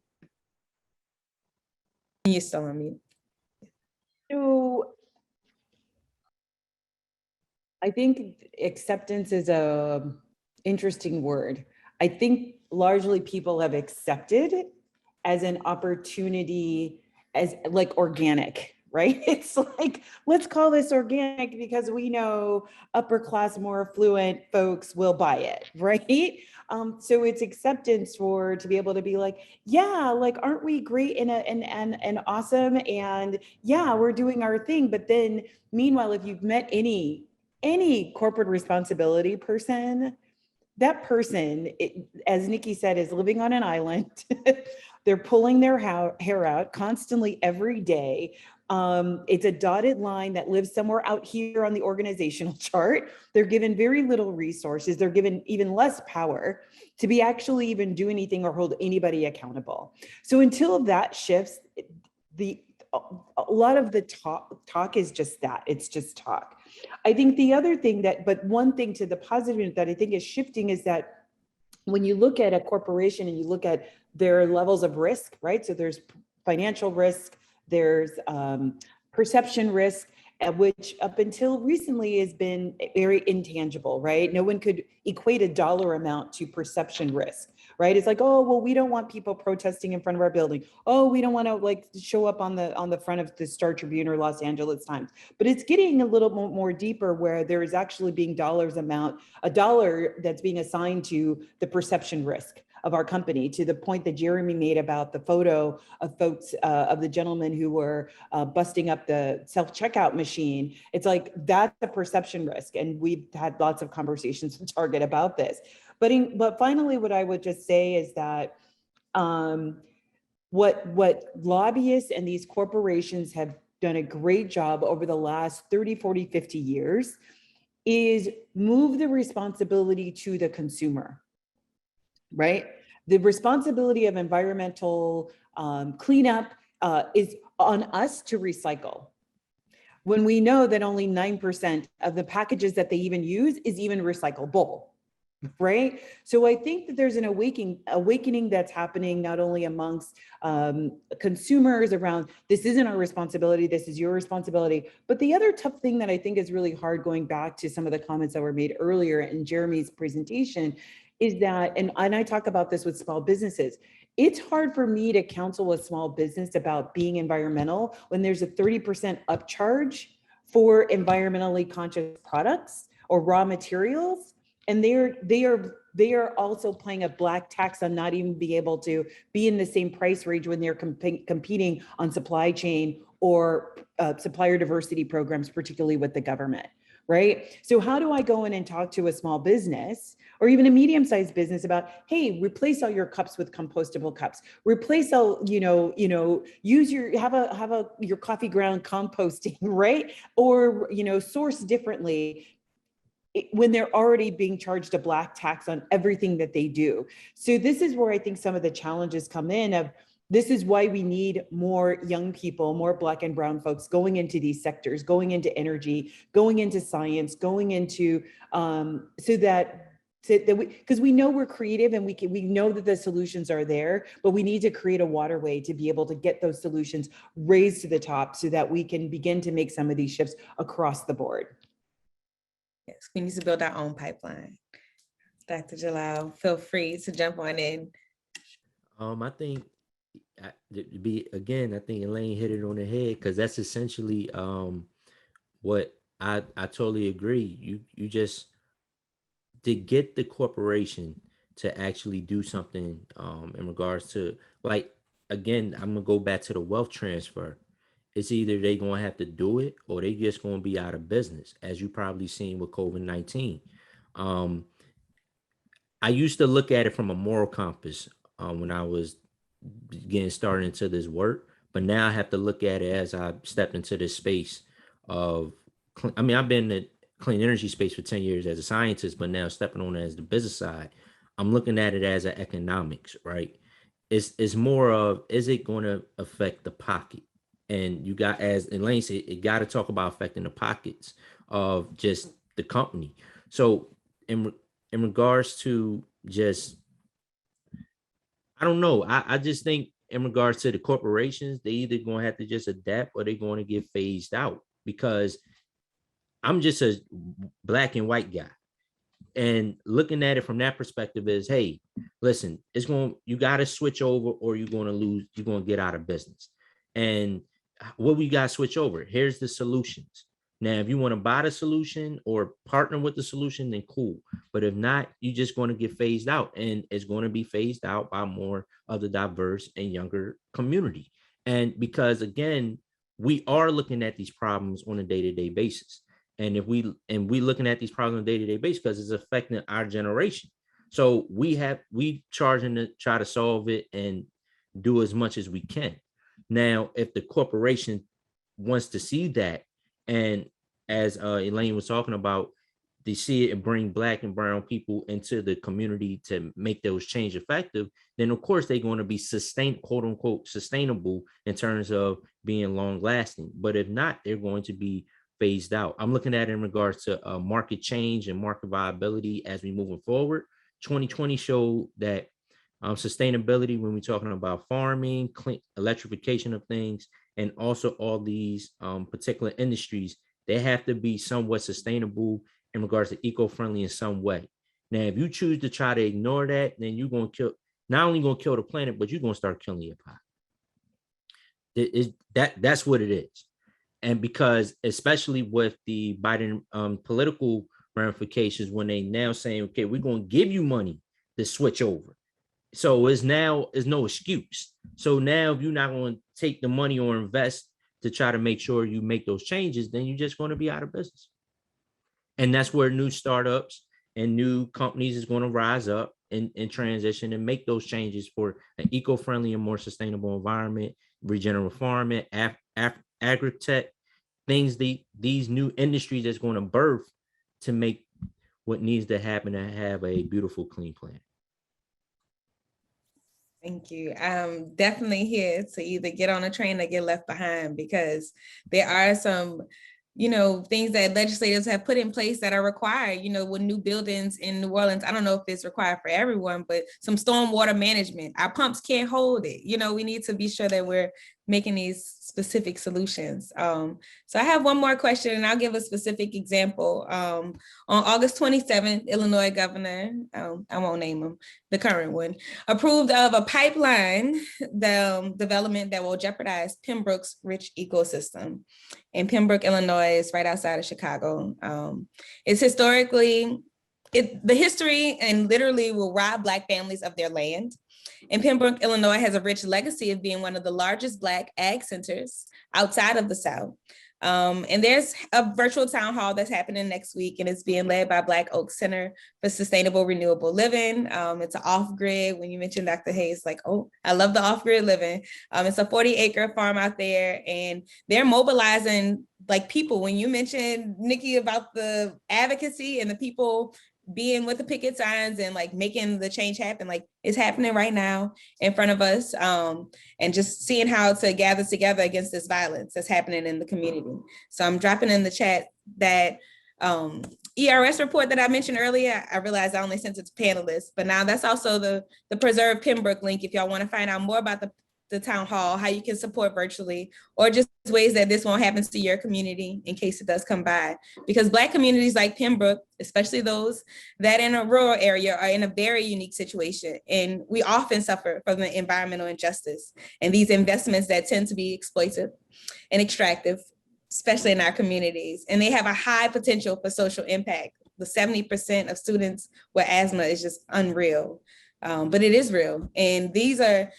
You're still on mute. So I think acceptance is a interesting word. I think largely people have accepted it as an opportunity, as like organic, right? It's like, let's call this organic because we know upper class, more affluent folks will buy it, right? So it's acceptance to be able to be like, yeah, like, aren't we great and awesome? And yeah, we're doing our thing. But then meanwhile, if you've met any corporate responsibility person, that person, as Niki said, is living on an island. They're pulling their hair out constantly every day. It's a dotted line that lives somewhere out here on the organizational chart. They're given very little resources. They're given even less power to be actually even do anything or hold anybody accountable. So until that shifts, a lot of the talk is just that. It's just talk. I think the other thing but one thing to the positive that I think is shifting is that when you look at a corporation and you look at their levels of risk, right? So there's financial risk, there's perception risk, which up until recently has been very intangible, right? No one could equate a dollar amount to perception risk, right? It's like, oh, well, we don't want people protesting in front of our building. Oh, we don't want to like show up on the front of the Star Tribune or Los Angeles Times. But it's getting a little more deeper where there is actually being a dollar that's being assigned to the perception risk of our company, to the point that Jeremy made about the photo of folks, of the gentlemen who were busting up the self-checkout machine. It's like, that's a perception risk. And we've had lots of conversations with Target about this. But finally, what I would just say is that what lobbyists and these corporations have done a great job over the last 30, 40, 50 years is move the responsibility to the consumer. Right? The responsibility of environmental cleanup is on us to recycle. When we know that only 9% of the packages that they even use is even recyclable, right? So I think that there's an awakening that's happening not only amongst consumers around, this isn't our responsibility, this is your responsibility. But the other tough thing that I think is really hard, going back to some of the comments that were made earlier in Jeremy's presentation, is that, and I talk about this with small businesses, it's hard for me to counsel a small business about being environmental when there's a 30% upcharge for environmentally conscious products or raw materials, And they are also paying a black tax on not even being able to be in the same price range when they're competing on supply chain or supplier diversity programs, particularly with the government, right? So how do I go in and talk to a small business or even a medium-sized business about, hey, replace all your cups with compostable cups, replace all, use your coffee ground composting, right? Or, source differently, when they're already being charged a black tax on everything that they do. So this is where I think some of the challenges come in of, this is why we need more young people, more Black and brown folks going into these sectors, going into energy, going into science, going into, because we know we're creative and we know that the solutions are there, but we need to create a waterway to be able to get those solutions raised to the top so that we can begin to make some of these shifts across the board. Yes, we need to build our own pipeline. Dr. Jalaal, feel free to jump on in. I think I think Elaine hit it on the head, because that's essentially what I totally agree. You just, to get the corporation to actually do something in regards to, like, again, I'm gonna go back to the wealth transfer. It's either they gonna have to do it or they just gonna be out of business, as you probably seen with COVID-19. I used to look at it from a moral compass when I was getting started into this work, but now I have to look at it as I stepped into this space of, I've been in the clean energy space for 10 years as a scientist, but now stepping on it as the business side, I'm looking at it as an economics, right? It's more of, is it going to affect the pocket? And you got, as Elaine said, it got to talk about affecting the pockets of just the company. So in regards to just, I don't know. I just think in regards to the corporations, they either going to have to just adapt or they're going to get phased out, because I'm just a black and white guy. And looking at it from that perspective is, hey, listen, you got to switch over or you're going to lose, you're going to get out of business. And what we got to switch over, here's the solutions. Now, if you want to buy the solution or partner with the solution, then cool. But if not, you're just going to get phased out, and it's going to be phased out by more of the diverse and younger community. And because, again, we are looking at these problems on a day-to-day basis. And if we looking at these problems on a day-to-day basis because it's affecting our generation. So we charging to try to solve it and do as much as we can. Now, if the corporation wants to see that, and as Elaine was talking about, they see it and bring black and brown people into the community to make those change effective, then of course they're going to be quote unquote sustainable in terms of being long lasting. But if not, they're going to be phased out. I'm looking at it in regards to market change and market viability as we moving forward. 2020 showed that sustainability, when we're talking about farming, clean electrification of things, and also all these particular industries, they have to be somewhat sustainable in regards to eco-friendly in some way. Now, if you choose to try to ignore that, then you're going to kill, not only going to kill the planet, but you're going to start killing your pocket. That's what it is. And because, especially with the Biden political ramifications, when they now saying, okay, we're going to give you money to switch over. So it's no excuse. So now if you're not going to take the money or invest to try to make sure you make those changes, then you're just going to be out of business. And that's where new startups and new companies is going to rise up and transition and make those changes for an eco-friendly and more sustainable environment, regenerative farming, agri-tech, things, these new industries that's going to birth to make what needs to happen to have a beautiful, clean planet. Thank you. I'm definitely here to either get on a train or get left behind, because there are some, things that legislators have put in place that are required, with new buildings in New Orleans. I don't know if it's required for everyone, but some stormwater management. Our pumps can't hold it. We need to be sure that we're making these specific solutions. So I have one more question, and I'll give a specific example. On August 27th, Illinois governor, I won't name him, the current one, approved of a pipeline development that will jeopardize Pembroke's rich ecosystem. And Pembroke, Illinois is right outside of Chicago. It's historically the history and literally will rob Black families of their land. And Pembroke, Illinois has a rich legacy of being one of the largest Black ag centers outside of the South. And there's a virtual town hall that's happening next week, and it's being led by Black Oak Center for Sustainable Renewable Living. It's an off-grid. When you mentioned Dr. Hayes, like, oh, I love the off-grid living. It's a 40-acre farm out there, and they're mobilizing like people. When you mentioned, Niki, about the advocacy and the people being with the picket signs and like making the change happen, like it's happening right now in front of us, and just seeing how to gather together against this violence that's happening in the community. So I'm dropping in the chat that ERS report that I mentioned earlier. I realized I only sent it to panelists, but now that's also the Preserve Pembroke link if y'all want to find out more about the town hall, how you can support virtually, or just ways that this won't happen to your community in case it does come by. Because Black communities like Pembroke, especially those that in a rural area, are in a very unique situation. And we often suffer from the environmental injustice and these investments that tend to be exploitive and extractive, especially in our communities. And they have a high potential for social impact. The 70% of students with asthma is just unreal, but it is real. And these are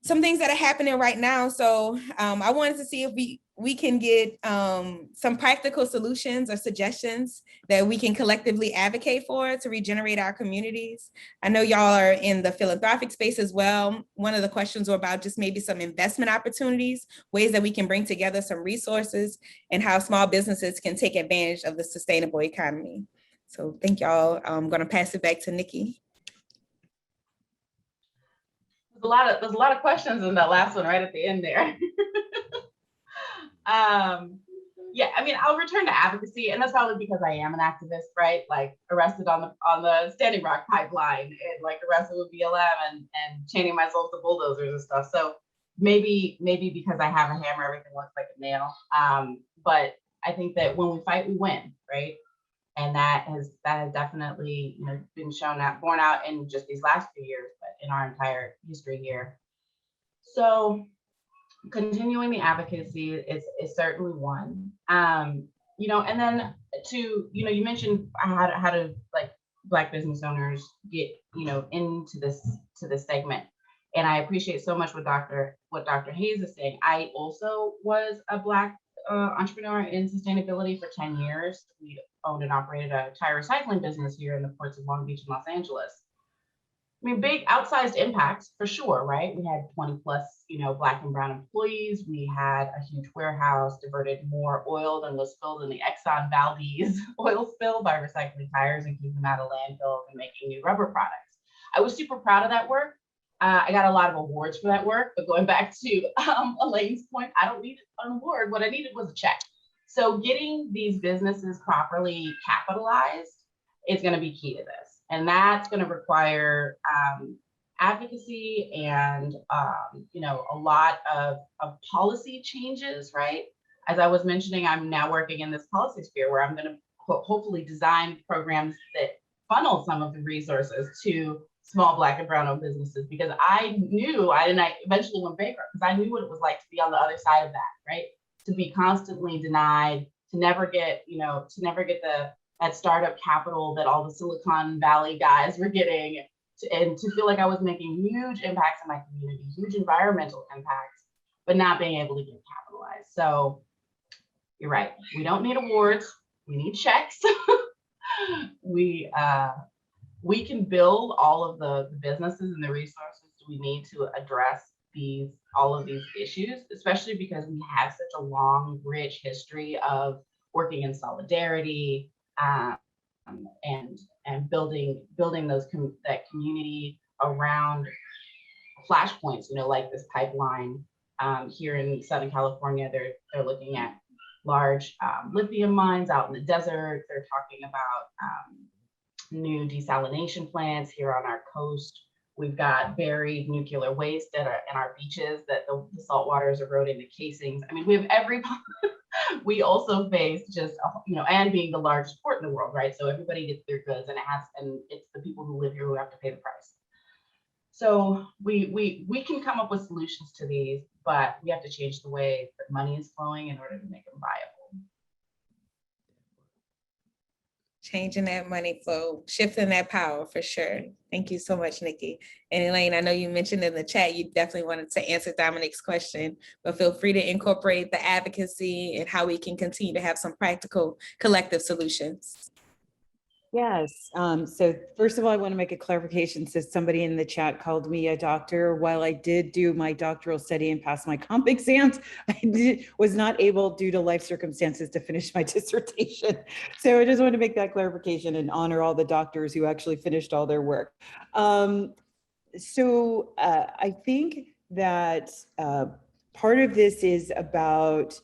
some things that are happening right now. So I wanted to see if we can get some practical solutions or suggestions that we can collectively advocate for to regenerate our communities. I know y'all are in the philanthropic space as well. One of the questions were about just maybe some investment opportunities, ways that we can bring together some resources, and how small businesses can take advantage of the sustainable economy. So thank y'all. I'm gonna pass it back to Niki. There's a lot of questions in that last one right at the end there. Yeah, I mean, I'll return to advocacy, and that's probably because I am an activist, right? Like arrested on the Standing Rock pipeline, and like arrested with BLM and chaining myself to bulldozers and stuff. So maybe because I have a hammer, everything looks like a nail. But I think that when we fight, we win, right? And that has definitely, been borne out in just these last few years, but in our entire history here. So continuing the advocacy is certainly one. And then you mentioned how to like Black business owners get, into this segment. And I appreciate so much what Dr. Hayes is saying. I also was a Black entrepreneur in sustainability for 10 years. We owned and operated a tire recycling business here in the ports of Long Beach and Los Angeles. I mean, big outsized impacts for sure, right? We had 20 plus, Black and brown employees. We had a huge warehouse, diverted more oil than was spilled in the Exxon Valdez oil spill by recycling tires and keeping them out of landfills and making new rubber products. I was super proud of that work. I got a lot of awards for that work, but going back to Elaine's point, I don't need an award. What I needed was a check. So getting these businesses properly capitalized is going to be key to this. And that's going to require advocacy and, a lot of policy changes, right? As I was mentioning, I'm now working in this policy sphere where I'm going to hopefully design programs that funnel some of the resources to small Black and brown owned businesses, because I eventually went bankrupt because I knew what it was like to be on the other side of that, right? To be constantly denied, to never get that startup capital that all the Silicon Valley guys were getting, and to feel like I was making huge impacts in my community, huge environmental impacts, but not being able to get capitalized. So you're right, we don't need awards, we need checks. We can build all of the businesses and the resources we need to address all of these issues, especially because we have such a long, rich history of working in solidarity and building that community around flashpoints. Like this pipeline here in Southern California. They're looking at large lithium mines out in the desert. They're talking about new desalination plants here on our coast. We've got buried nuclear waste in our beaches that the salt water is eroding the casings. I mean, we have we also face just, and being the largest port in the world, right? So everybody gets their goods, and it's the people who live here who have to pay the price. So we can come up with solutions to these, but we have to change the way that money is flowing in order to make them viable. Changing that money flow, shifting that power for sure. Thank you so much, Niki. And Elaine, I know you mentioned in the chat, you definitely wanted to answer Dominic's question, but feel free to incorporate the advocacy and how we can continue to have some practical collective solutions. Yes. So first of all, I want to make a clarification. So somebody in the chat called me a doctor. While I did do my doctoral study and pass my comp exams, was not able, due to life circumstances, to finish my dissertation. So I just want to make that clarification and honor all the doctors who actually finished all their work. I think that part of this is about,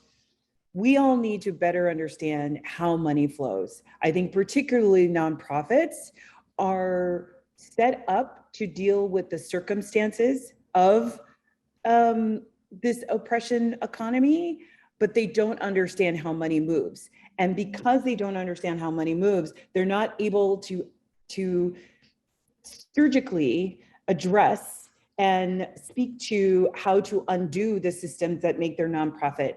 we all need to better understand how money flows. I think particularly nonprofits are set up to deal with the circumstances of this oppression economy, but they don't understand how money moves. And because they don't understand how money moves, they're not able to surgically address and speak to how to undo the systems that make their nonprofit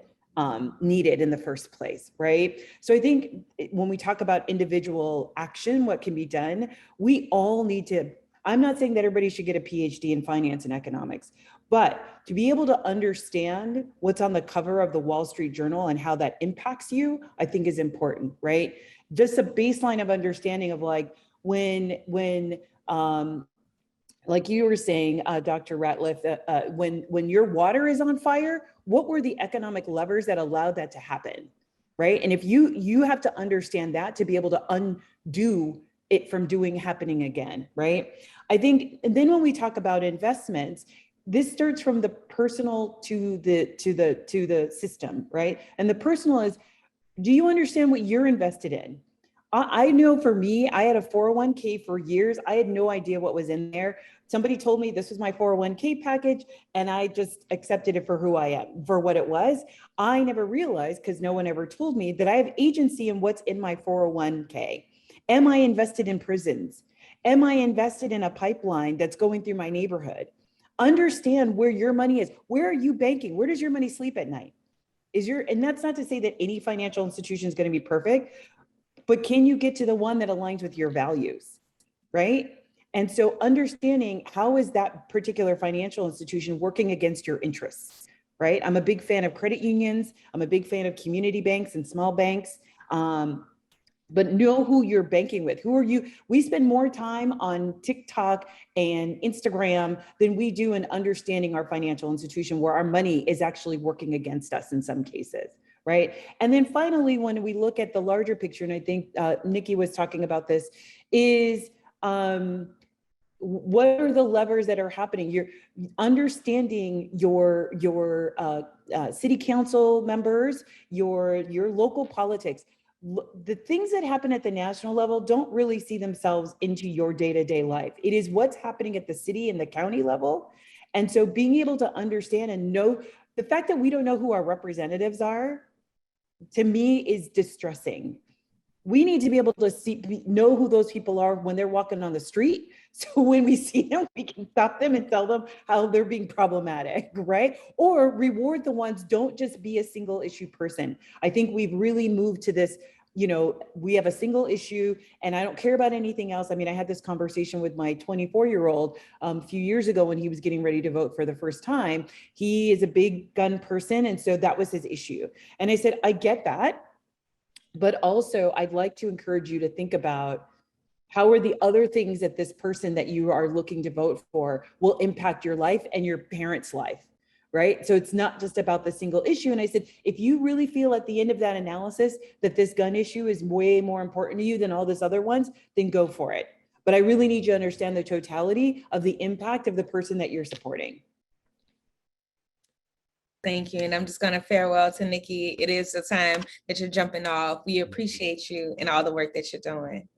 needed in the first place, right? So I think when we talk about individual action, what can be done, we all need to, I'm not saying that everybody should get a PhD in finance and economics, but to be able to understand what's on the cover of the Wall Street Journal and how that impacts you, I think is important, right? Just a baseline of understanding of like, when like you were saying, Dr. Ratliff, when your water is on fire, what were the economic levers that allowed that to happen, right? And if you have to understand that to be able to undo it from happening again, right? I think, and then when we talk about investments, this starts from the personal to the system, right? And the personal is, do you understand what you're invested in? I know for me, I had a 401k for years. I had no idea what was in there. Somebody told me this was my 401k package, and I just accepted it for who I am, for what it was. I never realized, because no one ever told me, that I have agency in what's in my 401k. Am I invested in prisons? Am I invested in a pipeline that's going through my neighborhood? Understand where your money is. Where are you banking? Where does your money sleep at night? And that's not to say that any financial institution is going to be perfect, but can you get to the one that aligns with your values, right? And so understanding how is that particular financial institution working against your interests, right? I'm a big fan of credit unions. I'm a big fan of community banks and small banks. But know who you're banking with. Who are you? We spend more time on TikTok and Instagram than we do in understanding our financial institution, where our money is actually working against us in some cases, right? And then finally, when we look at the larger picture, and I think Niki was talking about this, is what are the levers that are happening? You're understanding your city council members, your local politics. The things that happen at the national level don't really see themselves into your day-to-day life. It is what's happening at the city and the county level. And so being able to understand and know, the fact that we don't know who our representatives are, to me, is distressing. We need to be able to know who those people are when they're walking on the street. So when we see them, we can stop them and tell them how they're being problematic, right? Or reward the ones, don't just be a single issue person. I think we've really moved to this, we have a single issue and I don't care about anything else. I mean, I had this conversation with my 24-year-old a few years ago when he was getting ready to vote for the first time. He is a big gun person. And so that was his issue. And I said, I get that. But also, I'd like to encourage you to think about how are the other things that this person that you are looking to vote for will impact your life and your parents' life, right? So it's not just about the single issue. And I said, if you really feel at the end of that analysis that this gun issue is way more important to you than all these other ones, then go for it. But I really need you to understand the totality of the impact of the person that you're supporting. Thank you. And I'm just going to farewell to Niki. It is the time that you're jumping off. We appreciate you and all the work that you're doing.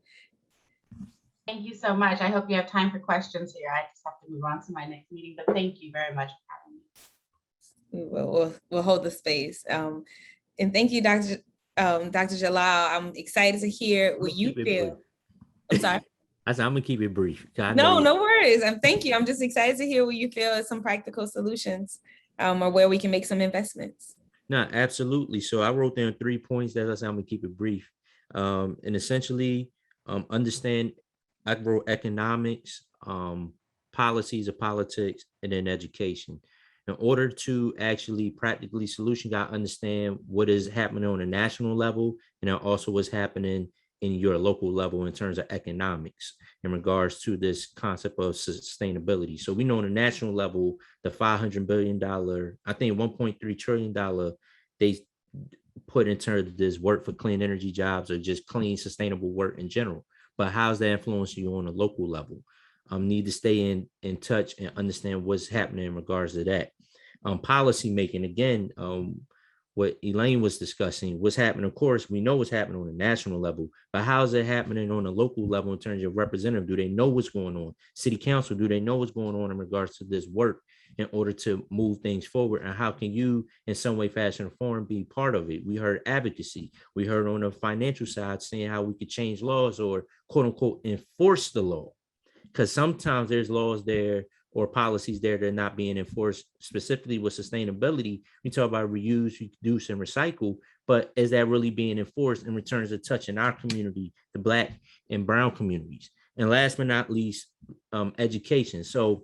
Thank you so much. I hope you have time for questions here. I just have to move on to my next meeting, but thank you very much for having me. We'll hold the space. And thank you, Dr. Jalaal. I'm excited to hear what you feel. I'm sorry. I said, I'm gonna keep it brief. No worries. Thank you. I'm just excited to hear what you feel as some practical solutions. Or where we can make some investments. No, absolutely. So I wrote down 3 points that I said I'm gonna keep it brief. And essentially, understand agroeconomics, policies of politics, and then education. In order to actually practically solution, you got to understand what is happening on a national level, and then also what's happening in your local level in terms of economics in regards to this concept of sustainability. So we know on a national level, the $500 billion, I think $1.3 trillion they put in terms of this work for clean energy jobs or just clean, sustainable work in general. But how's that influencing you on a local level? Need to stay in touch and understand what's happening in regards to that. Policy making, again, what Elaine was discussing, what's happening, of course, we know what's happening on a national level, but how's it happening on a local level in terms of representative? Do they know what's going on? City council, do they know what's going on in regards to this work in order to move things forward? And how can you, in some way, fashion, or form, be part of it? We heard advocacy. We heard on the financial side saying how we could change laws or quote unquote enforce the law. Because sometimes there's laws there or policies there that are not being enforced, specifically with sustainability. We talk about reuse, reduce, and recycle, but is that really being enforced in returns of touching our community, the Black and brown communities? And last but not least, education. So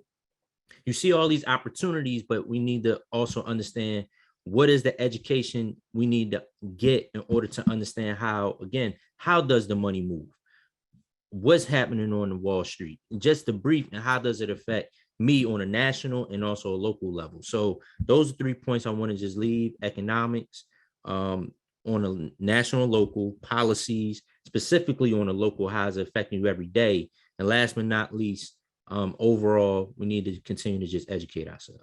you see all these opportunities, but we need to also understand what is the education we need to get in order to understand how, again, how does the money move? What's happening on the Wall Street, just the brief, and how does it affect me on a national and also a local level? So those are 3 points I want to just leave: economics, on a national, local, policies, specifically on a local, how is it affecting you every day? And last but not least, overall, we need to continue to just educate ourselves.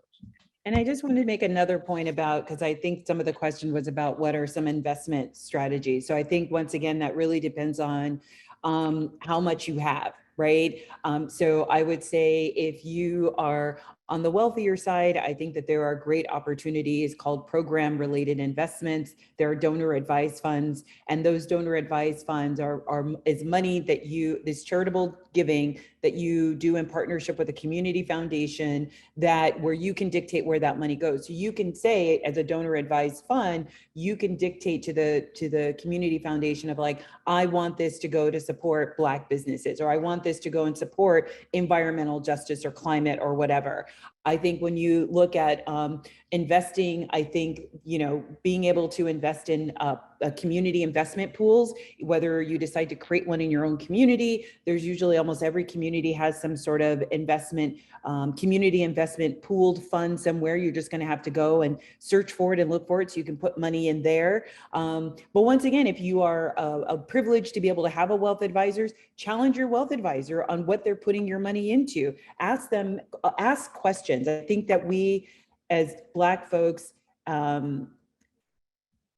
And I just wanted to make another point about, because I think some of the question was about what are some investment strategies. So I think once again, that really depends on how much you have, right? So I would say if you are on the wealthier side, I think that there are great opportunities called program related investments. There are donor advised funds, and those donor advised funds is money that this charitable giving that you do in partnership with a community foundation, that where you can dictate where that money goes. So you can say, as a donor advised fund, you can dictate to the community foundation of like, I want this to go to support Black businesses, or I want this to go and support environmental justice or climate or whatever. I think when you look at investing, I think, being able to invest in community investment pools, whether you decide to create one in your own community, there's usually almost every community has some sort of investment, community investment pooled fund somewhere. You're just going to have to go and search for it and look for it so you can put money in there. But once again, if you are privileged to be able to have a wealth advisor, challenge your wealth advisor on what they're putting your money into. Ask them, ask questions. I think that we, as Black folks,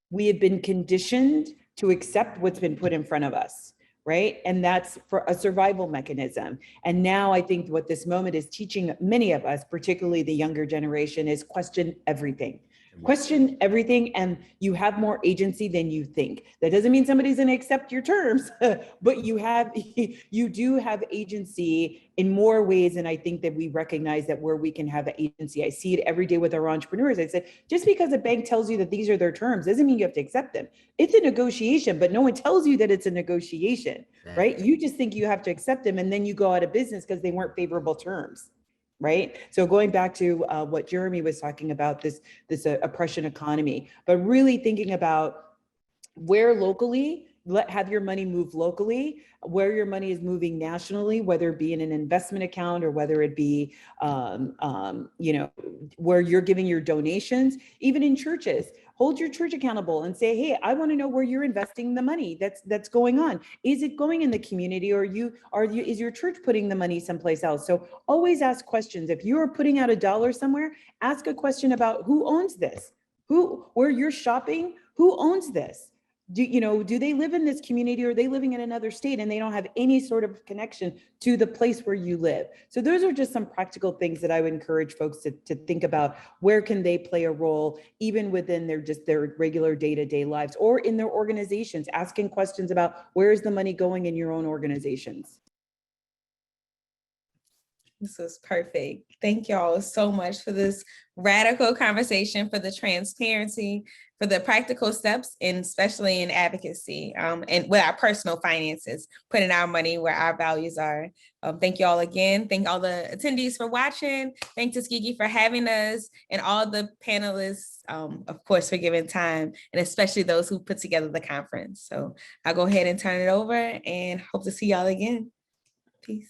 we have been conditioned to accept what's been put in front of us, right? And that's for a survival mechanism. And now I think what this moment is teaching many of us, particularly the younger generation, is question everything. Question everything, and you have more agency than you think. That doesn't mean somebody's going to accept your terms, but you do have agency in more ways. And I think that we recognize that where we can have agency. I see it every day with our entrepreneurs. I said, just because a bank tells you that these are their terms doesn't mean you have to accept them. It's a negotiation, but no one tells you that it's a negotiation, right? You just think you have to accept them, and then you go out of business because they weren't favorable terms. Right. So going back to what Jeremy was talking about, this oppression economy, but really thinking about where locally, have your money move locally, where your money is moving nationally, whether it be in an investment account or whether it be, where you're giving your donations, even in churches. Hold your church accountable and say, hey, I want to know where you're investing the money that's going on. Is it going in the community, or is your church putting the money someplace else? So always ask questions. If you are putting out $1 somewhere, ask a question about who owns this, where you're shopping, who owns this? Do they live in this community, or are they living in another state and they don't have any sort of connection to the place where you live? So those are just some practical things that I would encourage folks to think about. Where can they play a role, even within their regular day-to-day lives, or in their organizations, asking questions about where is the money going in your own organizations? This was perfect. Thank y'all so much for this radical conversation, for the transparency, for the practical steps, and especially in advocacy and with our personal finances, putting our money where our values are. Thank you all again. Thank all the attendees for watching. Thank Tuskegee for having us, and all the panelists, of course, for giving time, and especially those who put together the conference. So I'll go ahead and turn it over and hope to see y'all again. Peace.